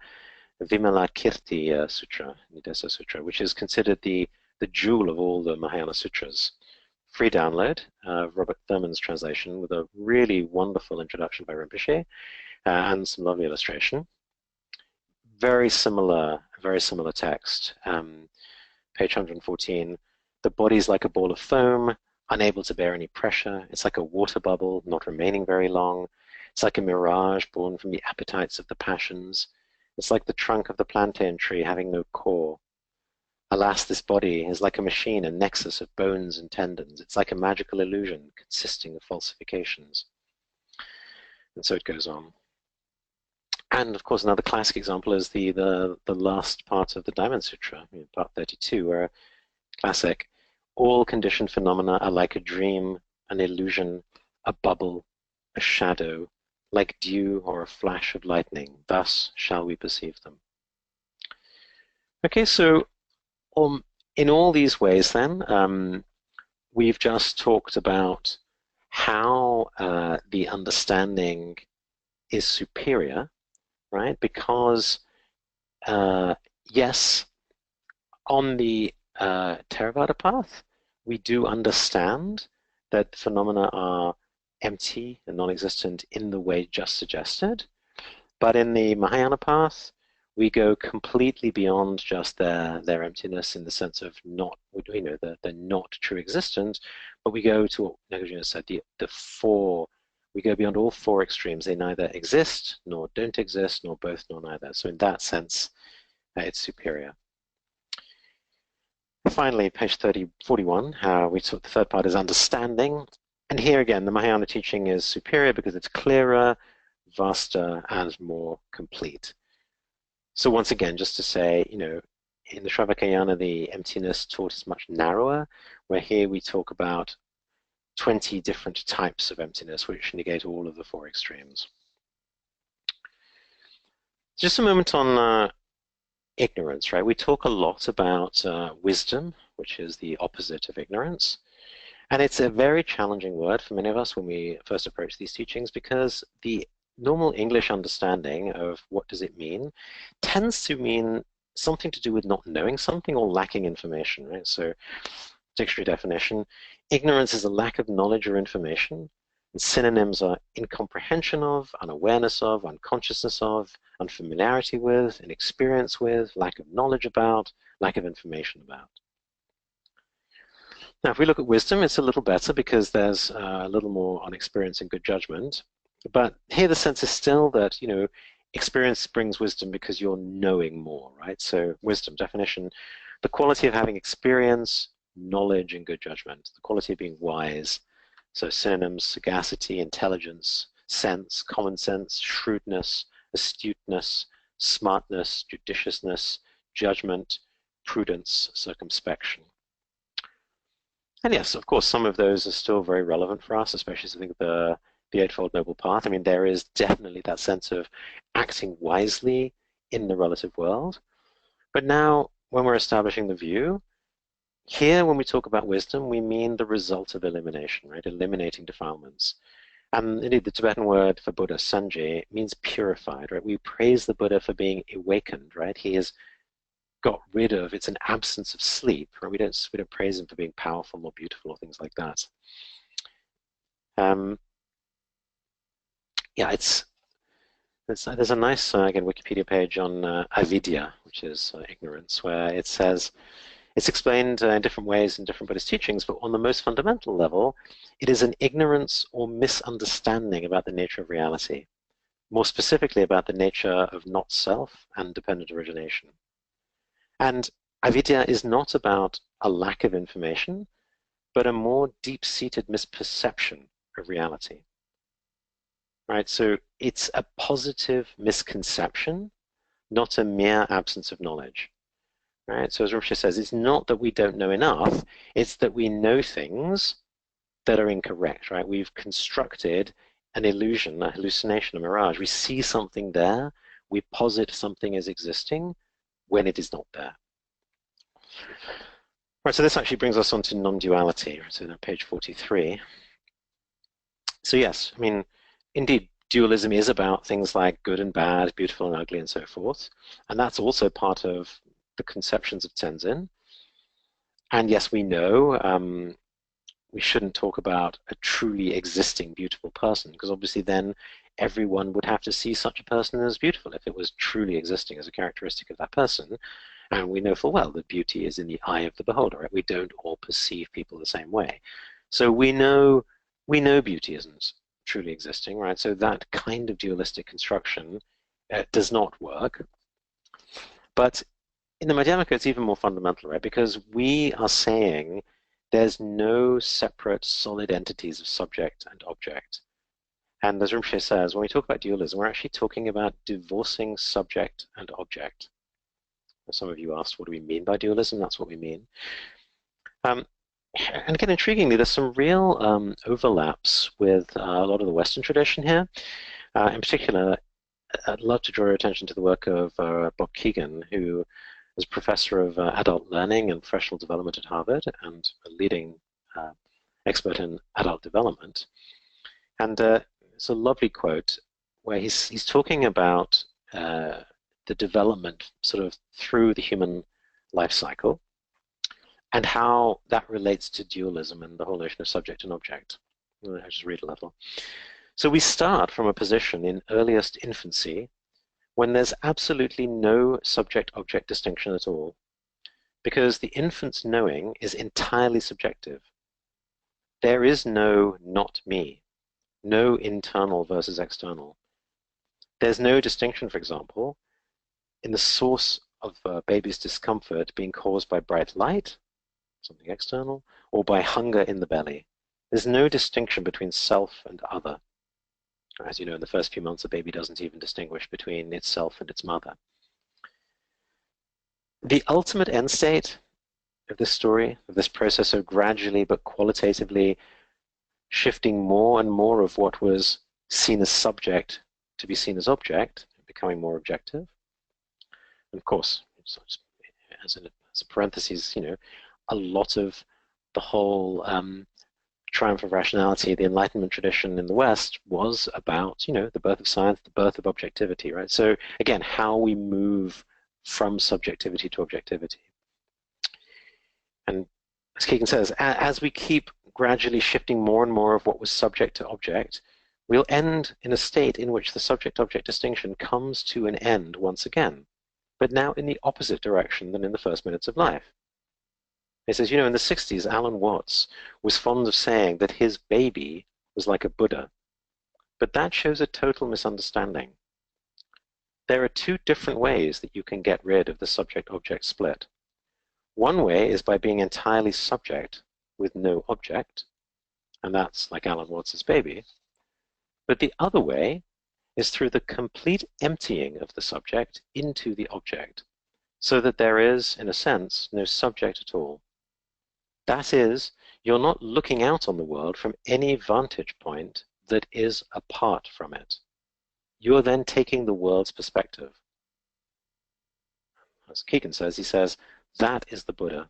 Vimalakirti Sutra, Nidesa Sutra, which is considered the jewel of all the Mahayana sutras. Free download, Robert Thurman's translation, with a really wonderful introduction by Rinpoche and some lovely illustration. Very similar text. Page 114, the body is like a ball of foam, unable to bear any pressure. It's like a water bubble, not remaining very long. It's like a mirage born from the appetites of the passions. It's like the trunk of the plantain tree having no core. Alas, this body is like a machine, a nexus of bones and tendons. It's like a magical illusion consisting of falsifications. And so it goes on. And of course, another classic example is the last part of the Diamond Sutra, part 32, where classic, all conditioned phenomena are like a dream, an illusion, a bubble, a shadow, like dew or a flash of lightning. Thus shall we perceive them. Okay, so in all these ways then, we've just talked about how the understanding is superior, right? Because, yes, on the Theravada path, we do understand that phenomena are empty and non-existent in the way just suggested. But in the Mahayana path, we go completely beyond just their emptiness in the sense of not, they're not true existent, but we go to what Nagarjuna said, the four, we go beyond all four extremes. They neither exist, nor don't exist, nor both, nor neither. So in that sense, it's superior. Finally, page 41, we took the third part is understanding. And here again, the Mahayana teaching is superior because it's clearer, vaster, and more complete. So once again, just to say, in the Shravakayana, the emptiness taught is much narrower, where here we talk about 20 different types of emptiness, which negate all of the four extremes. Just a moment on ignorance, right? We talk a lot about wisdom, which is the opposite of ignorance. And it's a very challenging word for many of us when we first approach these teachings, because the normal English understanding of what does it mean tends to mean something to do with not knowing something or lacking information, right? So dictionary definition, ignorance is a lack of knowledge or information, and synonyms are incomprehension of, unawareness of, unconsciousness of, unfamiliarity with, inexperience with, lack of knowledge about, lack of information about. Now, if we look at wisdom, it's a little better because there's a little more on experience and good judgment. But here the sense is still that, experience brings wisdom because you're knowing more, right? So wisdom, definition, the quality of having experience, knowledge, and good judgment, the quality of being wise. So synonyms, sagacity, intelligence, sense, common sense, shrewdness, astuteness, smartness, judiciousness, judgment, prudence, circumspection. And yes, of course, some of those are still very relevant for us, especially as I think the Eightfold Noble Path. I mean, there is definitely that sense of acting wisely in the relative world. But now, when we're establishing the view, here, when we talk about wisdom, we mean the result of elimination, right? Eliminating defilements. And indeed, the Tibetan word for Buddha, Sanjay, means purified, right? We praise the Buddha for being awakened, right? He has got rid of, it's an absence of sleep, right? We don't praise him for being powerful or beautiful or things like that. Yeah, there's a nice, again, Wikipedia page on avidya, which is ignorance, where it says, it's explained in different ways in different Buddhist teachings, but on the most fundamental level, it is an ignorance or misunderstanding about the nature of reality, more specifically about the nature of not self and dependent origination. And avidya is not about a lack of information, but a more deep-seated misperception of reality. Right? So it's a positive misconception, not a mere absence of knowledge. Right? So as Rinpoche says, it's not that we don't know enough, it's that we know things that are incorrect, right? We've constructed an illusion, a hallucination, a mirage. We see something there, we posit something as existing when it is not there. Right, so this actually brings us on to non-duality, so on page 43. So yes, I mean, indeed, dualism is about things like good and bad, beautiful and ugly, and so forth. And that's also part of the conceptions of Tenzin. And yes, we know we shouldn't talk about a truly existing beautiful person, because obviously then everyone would have to see such a person as beautiful if it was truly existing as a characteristic of that person. And we know full well that beauty is in the eye of the beholder, right? We don't all perceive people the same way. So we know beauty isn't truly existing, right? So that kind of dualistic construction does not work. But in the Madhyamaka, it's even more fundamental, right? Because we are saying there's no separate solid entities of subject and object. And as Rinpoche says, when we talk about dualism, we're actually talking about divorcing subject and object. Some of you asked, what do we mean by dualism? That's what we mean. And again, intriguingly, there's some real overlaps with a lot of the Western tradition here. In particular, I'd love to draw your attention to the work of Bob Kegan, who is professor of adult learning and professional development at Harvard and a leading expert in adult development. And it's a lovely quote where he's talking about the development sort of through the human life cycle and how that relates to dualism and the whole notion of subject and object. I'll just read a little. So we start from a position in earliest infancy when there's absolutely no subject-object distinction at all, because the infant's knowing is entirely subjective. There is no not me, no internal versus external. There's no distinction, for example, in the source of a baby's discomfort being caused by bright light, something external, or by hunger in the belly. There's no distinction between self and other. As you know, in the first few months, a baby doesn't even distinguish between itself and its mother. The ultimate end state of this story, of this process of gradually but qualitatively shifting more and more of what was seen as subject to be seen as object, becoming more objective. And of course, as a parenthesis, a lot of the whole triumph of rationality, the Enlightenment tradition in the West was about, the birth of science, the birth of objectivity, right? So again, how we move from subjectivity to objectivity. And as Kegan says, as we keep gradually shifting more and more of what was subject to object, we'll end in a state in which the subject-object distinction comes to an end once again, but now in the opposite direction than in the first minutes of life. He says, in the 60s, Alan Watts was fond of saying that his baby was like a Buddha, but that shows a total misunderstanding. There are two different ways that you can get rid of the subject-object split. One way is by being entirely subject with no object, and that's like Alan Watts's baby. But the other way is through the complete emptying of the subject into the object, so that there is, in a sense, no subject at all. That is, you're not looking out on the world from any vantage point that is apart from it. You're then taking the world's perspective. As Kegan says, he says, that is the Buddha.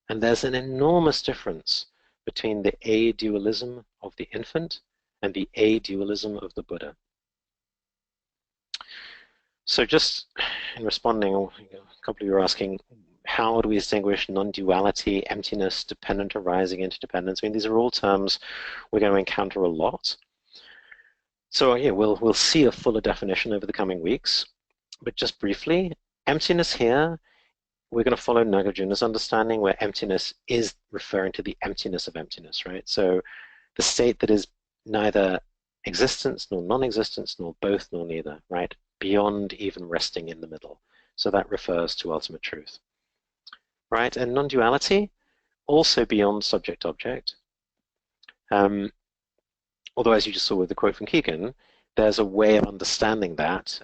And there's an enormous difference between the a-dualism of the infant and the a-dualism of the Buddha. So just in responding, a couple of you are asking, how do we distinguish non-duality, emptiness, dependent arising, interdependence? I mean, these are all terms we're going to encounter a lot. So yeah, we'll see a fuller definition over the coming weeks. But just briefly, emptiness here, we're going to follow Nagarjuna's understanding where emptiness is referring to the emptiness of emptiness, right? So the state that is neither existence nor non-existence nor both nor neither, right? Beyond even resting in the middle. So that refers to ultimate truth, right? And non-duality, also beyond subject-object. Although, as you just saw with the quote from Kegan, there's a way of understanding that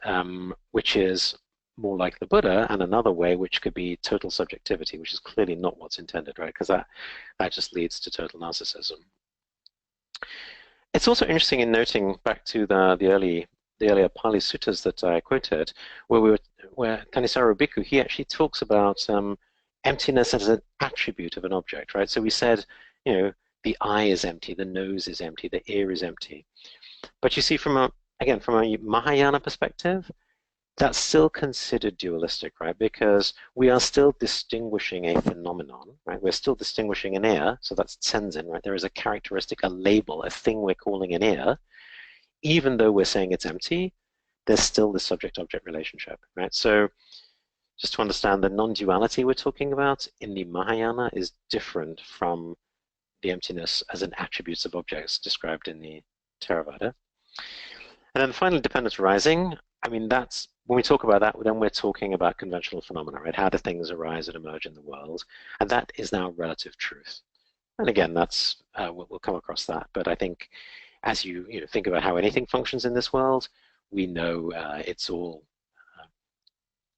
which is more like the Buddha, and another way which could be total subjectivity, which is clearly not what's intended, right? Because that just leads to total narcissism. It's also interesting in noting back to the earlier Pali Suttas that I quoted, where Thanissaro Bhikkhu, he actually talks about emptiness as an attribute of an object, right? So we said, the eye is empty, the nose is empty, the ear is empty. But you see, from a Mahayana perspective, that's still considered dualistic, right? Because we are still distinguishing a phenomenon, right? We're still distinguishing an ear, so that's tenzin, right? There is a characteristic, a label, a thing we're calling an ear. Even though we're saying it's empty, there's still the subject-object relationship, right? So just to understand, the non-duality we're talking about in the Mahayana is different from the emptiness as an attribute of objects described in the Theravada. And then finally, dependence arising. I mean, that's when we talk about that, then we're talking about conventional phenomena, right? How do things arise and emerge in the world? And that is now relative truth. And again, that's we'll come across that. But I think as you, think about how anything functions in this world, we know it's all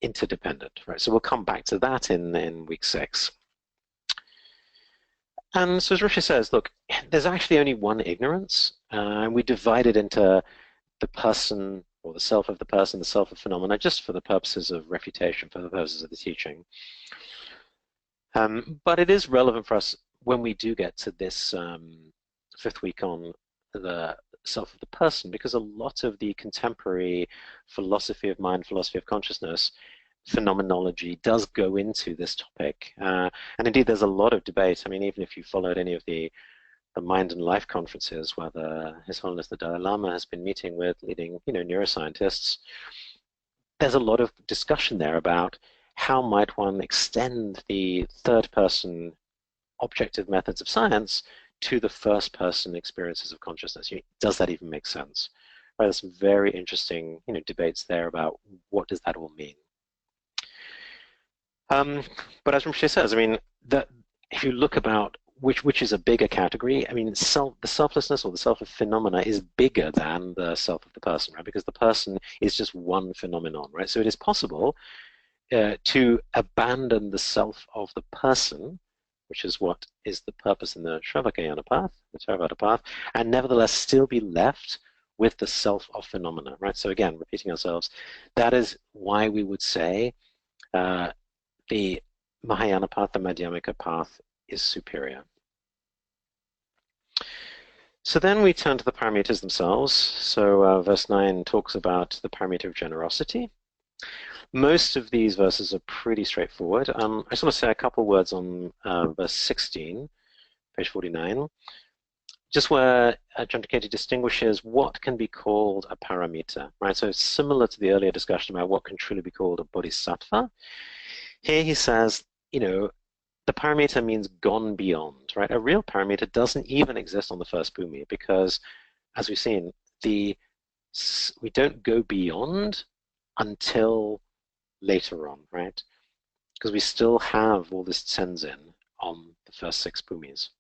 interdependent, right? So we'll come back to that in week 6. And so as Rishi says, look, there's actually only one ignorance, and we divide it into the person or the self of the person, the self of phenomena, just for the purposes of refutation, for the purposes of the teaching. But it is relevant for us when we do get to this 5th week on the self of the person, because a lot of the contemporary philosophy of mind, philosophy of consciousness, phenomenology does go into this topic. And indeed, there's a lot of debate. I mean, even if you followed any of the Mind and Life conferences where His Holiness the Dalai Lama has been meeting with leading, neuroscientists, there's a lot of discussion there about how might one extend the third-person objective methods of science to the first-person experiences of consciousness. Does that even make sense? Right, there's some very interesting, debates there about what does that all mean. But as Rinpoche says, I mean, if you look about which is a bigger category, I mean, the selflessness or the self of phenomena is bigger than the self of the person, right? Because the person is just one phenomenon, right? So it is possible to abandon the self of the person, which is what is the purpose in the Shravakayana path, the Theravada path, and nevertheless still be left with the self of phenomena, right? So again, repeating ourselves, that is why we would say the Mahayana path, the Madhyamika path, is superior. So then we turn to the paramitas themselves. So verse 9 talks about the paramita of generosity. Most of these verses are pretty straightforward. I just want to say a couple words on verse 16, page 49, just where John Taketi distinguishes what can be called a paramita, right? So it's similar to the earlier discussion about what can truly be called a bodhisattva. Here he says, the paramita means gone beyond, right? A real paramita doesn't even exist on the first bhumi because, as we've seen, we don't go beyond until later on, right? Because we still have all this tenzin on the first 6 bhumis.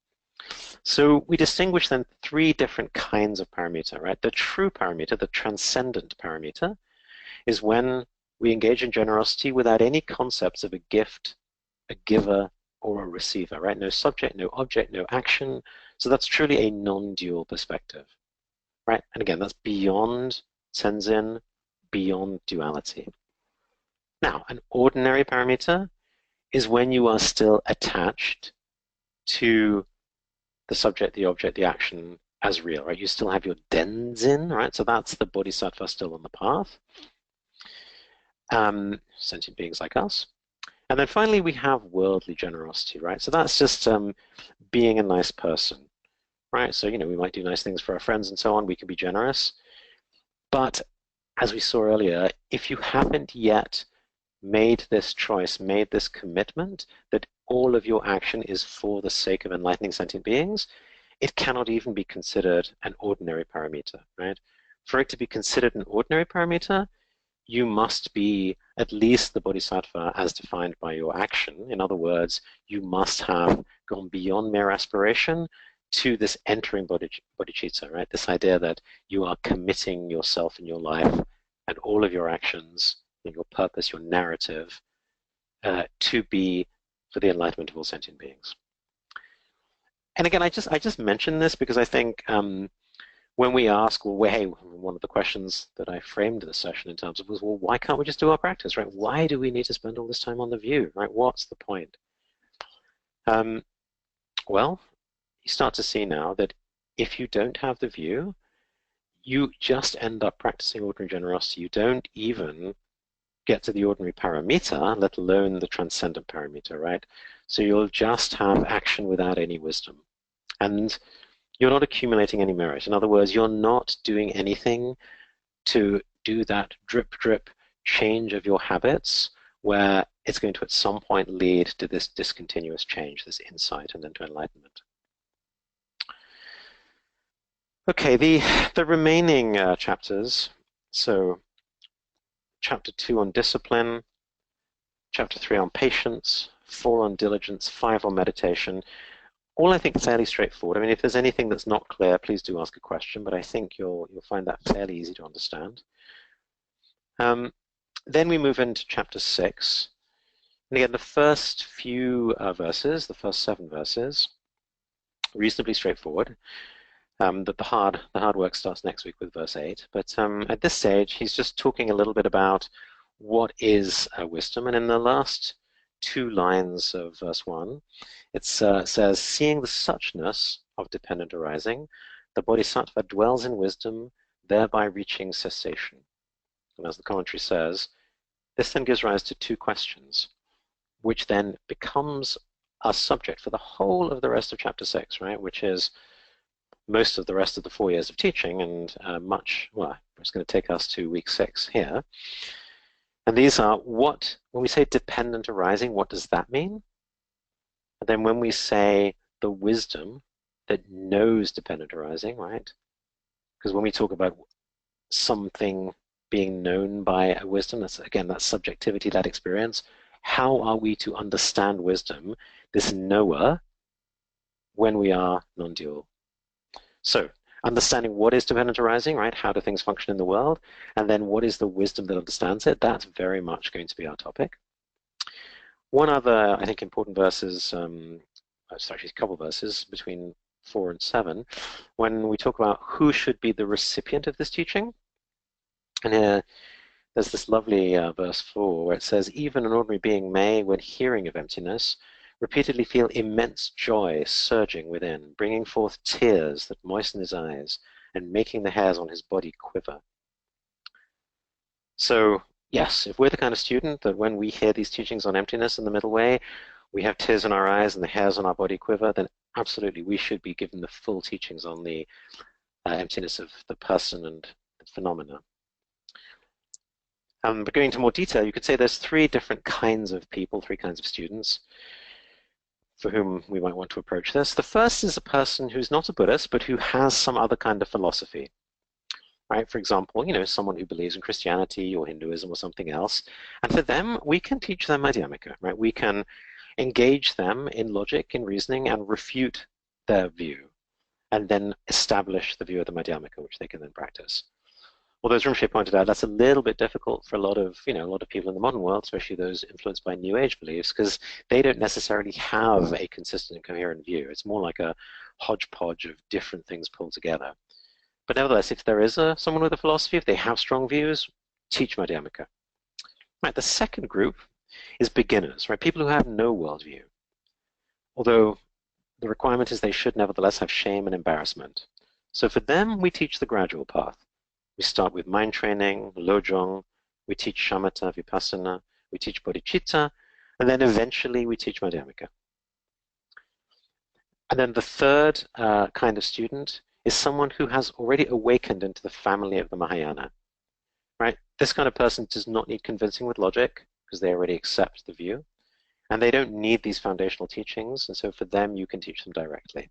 So we distinguish then 3 different kinds of paramita, right? The true paramita, the transcendent paramita, is when we engage in generosity without any concepts of a gift, a giver, or a receiver, right? No subject, no object, no action. So that's truly a non-dual perspective, right? And again, that's beyond tenzin, beyond duality. Now, an ordinary paramita is when you are still attached to the subject, the object, the action as real, right? You still have your denzin, right? So that's the bodhisattva still on the path. Sentient beings like us. And then finally, we have worldly generosity, right? So that's just being a nice person, right? So, we might do nice things for our friends and so on. We can be generous. But as we saw earlier, if you haven't yet made this choice, made this commitment that all of your action is for the sake of enlightening sentient beings, it cannot even be considered an ordinary paramita, right? For it to be considered an ordinary paramita, you must be at least the bodhisattva as defined by your action. In other words, you must have gone beyond mere aspiration to this entering bodhicitta, right? This idea that you are committing yourself and your life and all of your actions, your purpose, your narrative, to be for the enlightenment of all sentient beings. And again, I just mentioned this because I think when we ask, well, hey, one of the questions that I framed the session in terms of was, well, why can't we just do our practice, right? Why do we need to spend all this time on the view, right? What's the point? Well, you start to see now that if you don't have the view, you just end up practicing ordinary generosity. You don't even get to the ordinary paramita, let alone the transcendent paramita, right? So you'll just have action without any wisdom. And you're not accumulating any merit. In other words, you're not doing anything to do that drip, drip change of your habits where it's going to at some point lead to this discontinuous change, this insight, and then to enlightenment. Okay, the remaining chapters, so chapter 2 on discipline, chapter 3 on patience, 4 on diligence, 5 on meditation, all I think fairly straightforward. I mean, if there's anything that's not clear, please do ask a question, but I think you'll find that fairly easy to understand. Then we move into chapter 6. And again, the first few verses, the first 7 verses, reasonably straightforward. That the hard work starts next week with verse 8. But at this stage, he's just talking a little bit about what is wisdom. And in the last 2 lines of verse 1, it says, seeing the suchness of dependent arising, the bodhisattva dwells in wisdom, thereby reaching cessation. And as the commentary says, this then gives rise to 2 questions, which then becomes a subject for the whole of the rest of chapter 6, right? Which is most of the rest of the 4 years of teaching, and well, it's going to take us to week 6 here. And these are when we say dependent arising, what does that mean? And then when we say the wisdom that knows dependent arising, right? Because when we talk about something being known by a wisdom, that's again that subjectivity, that experience. How are we to understand wisdom, this knower, when we are non-dual? So understanding what is dependent arising, right? How do things function in the world? And then what is the wisdom that understands it? That's very much going to be our topic. One other, I think, important verse is, it's actually a couple verses between 4 and 7, when we talk about who should be the recipient of this teaching. And here, there's this lovely verse 4 where it says, even an ordinary being may, when hearing of emptiness, repeatedly feel immense joy surging within, bringing forth tears that moisten his eyes and making the hairs on his body quiver. So yes, if we're the kind of student that when we hear these teachings on emptiness in the middle way, we have tears in our eyes and the hairs on our body quiver, then absolutely we should be given the full teachings on the emptiness of the person and the phenomena. But going into more detail, you could say there's 3 different kinds of people, 3 kinds of students for whom we might want to approach this. The first is a person who's not a Buddhist, but who has some other kind of philosophy. Right? For example, someone who believes in Christianity or Hinduism or something else. And for them, we can teach them Madhyamaka, right? We can engage them in logic, in reasoning, and refute their view, and then establish the view of the Madhyamaka, which they can then practice. Although, as Rinpoche pointed out, that's a little bit difficult for a lot of people in the modern world, especially those influenced by New Age beliefs, because they don't necessarily have a consistent and coherent view. It's more like a hodgepodge of different things pulled together. But nevertheless, if there is someone with a philosophy, if they have strong views, teach Madhyamaka. Right, the second group is beginners, right? People who have no worldview. Although the requirement is they should nevertheless have shame and embarrassment. So for them, we teach the gradual path. We start with mind training, lojong, we teach shamatha, vipassana, we teach bodhicitta, and then eventually we teach Madhyamaka. And then the third kind of student is someone who has already awakened into the family of the Mahayana. Right? This kind of person does not need convincing with logic because they already accept the view, and they don't need these foundational teachings, and so for them you can teach them directly.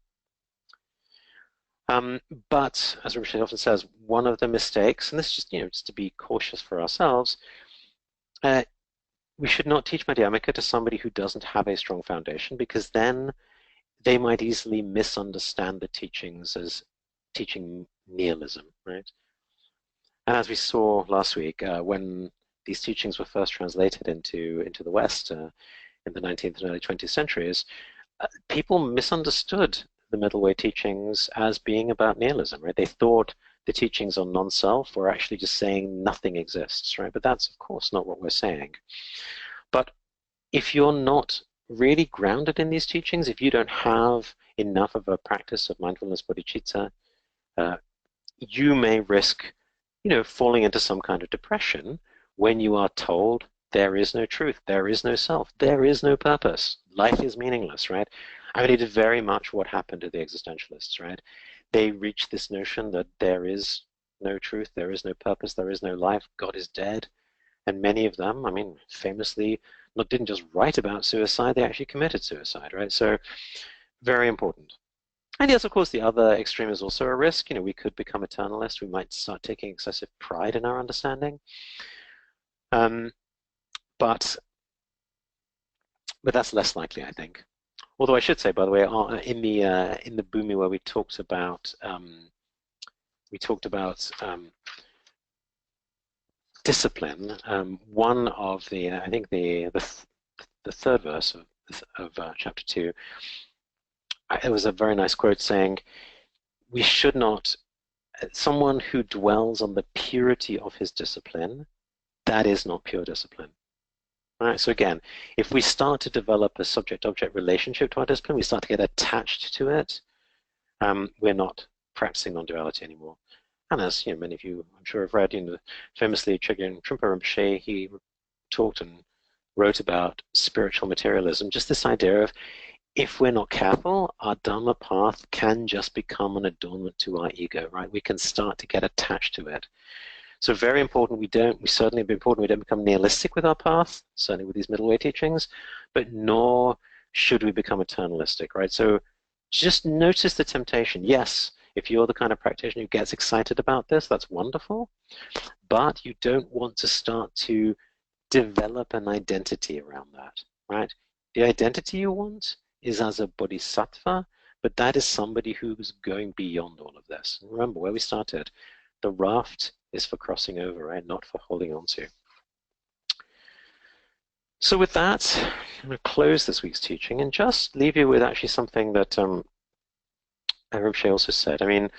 But as Rinpoche often says, one of the mistakes, and this is just just to be cautious for ourselves, we should not teach Madhyamaka to somebody who doesn't have a strong foundation, because then they might easily misunderstand the teachings as teaching nihilism, right? And as we saw last week, when these teachings were first translated into the West in the 19th and early 20th centuries, people misunderstood the middle way teachings as being about nihilism, right? They thought the teachings on non-self were actually just saying nothing exists, right? But that's, of course, not what we're saying. But if you're not really grounded in these teachings, if you don't have enough of a practice of mindfulness bodhicitta, you may risk, falling into some kind of depression when you are told there is no truth, there is no self, there is no purpose, life is meaningless, right? I mean, it is very much what happened to the existentialists, right? They reached this notion that there is no truth, there is no purpose, there is no life, God is dead. And many of them, I mean, famously, didn't just write about suicide, they actually committed suicide, right? So, very important. And yes, of course, the other extreme is also a risk. We could become eternalists. We might start taking excessive pride in our understanding. But that's less likely, I think. Although I should say, by the way, in the Bhumi where we talked about discipline, one of the I think the third verse of chapter 2, it was a very nice quote saying, we should not, someone who dwells on the purity of his discipline, that is not pure discipline. Right? So again, if we start to develop a subject-object relationship to our discipline, we start to get attached to it, we're not practicing non-duality anymore. And as many of you, I'm sure, have read, famously Chögyam Trungpa Rinpoche, he talked and wrote about spiritual materialism, just this idea of, if we're not careful, our Dharma path can just become an adornment to our ego, right? We can start to get attached to it. So very important, we certainly be important we don't become nihilistic with our path, certainly with these middle way teachings, but nor should we become eternalistic, right? So just notice the temptation. Yes, if you're the kind of practitioner who gets excited about this, that's wonderful, but you don't want to start to develop an identity around that, right? The identity you want is as a bodhisattva, but that is somebody who's going beyond all of this. Remember where we started. The raft is for crossing over, right? Not for holding on to. So with that, I'm going to close this week's teaching and just leave you with actually something that Rinpoche also said. I mean,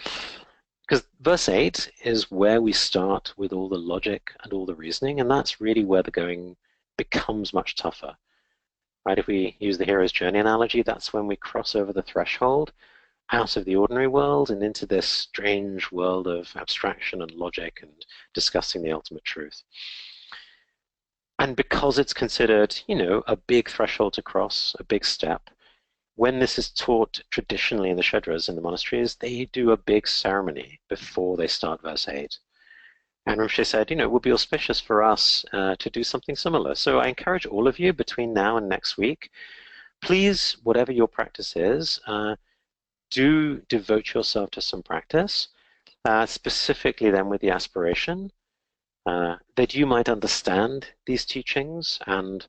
because verse 8 is where we start with all the logic and all the reasoning, and that's really where the going becomes much tougher. Right? If we use the hero's journey analogy, that's when we cross over the threshold out of the ordinary world and into this strange world of abstraction and logic and discussing the ultimate truth. And because it's considered, a big threshold to cross, a big step, when this is taught traditionally in the Shedras, in the monasteries, they do a big ceremony before they start verse 8. And Rinpoche said, it would be auspicious for us to do something similar. So I encourage all of you between now and next week, please, whatever your practice is, do devote yourself to some practice, specifically then with the aspiration that you might understand these teachings and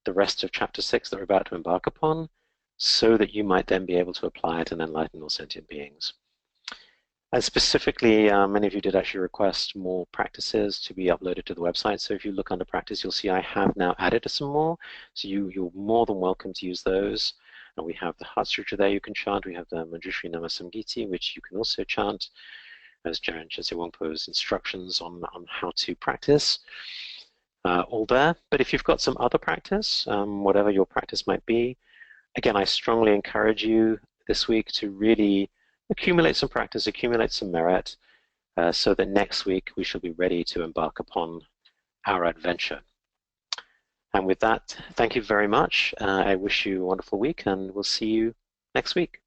the rest of chapter 6 that we're about to embark upon, so that you might then be able to apply it and enlighten all sentient beings. And specifically, many of you did actually request more practices to be uploaded to the website. So if you look under practice, you'll see I have now added some more. So you're more than welcome to use those. And we have the Heart Sutra there you can chant. We have the Manjushri Namasamgiti, which you can also chant, as Jaren Chese Wangpo's instructions on how to practice, all there. But if you've got some other practice, whatever your practice might be, again, I strongly encourage you this week to really accumulate some practice, accumulate some merit, so that next week we shall be ready to embark upon our adventure. And with that, thank you very much. I wish you a wonderful week, and we'll see you next week.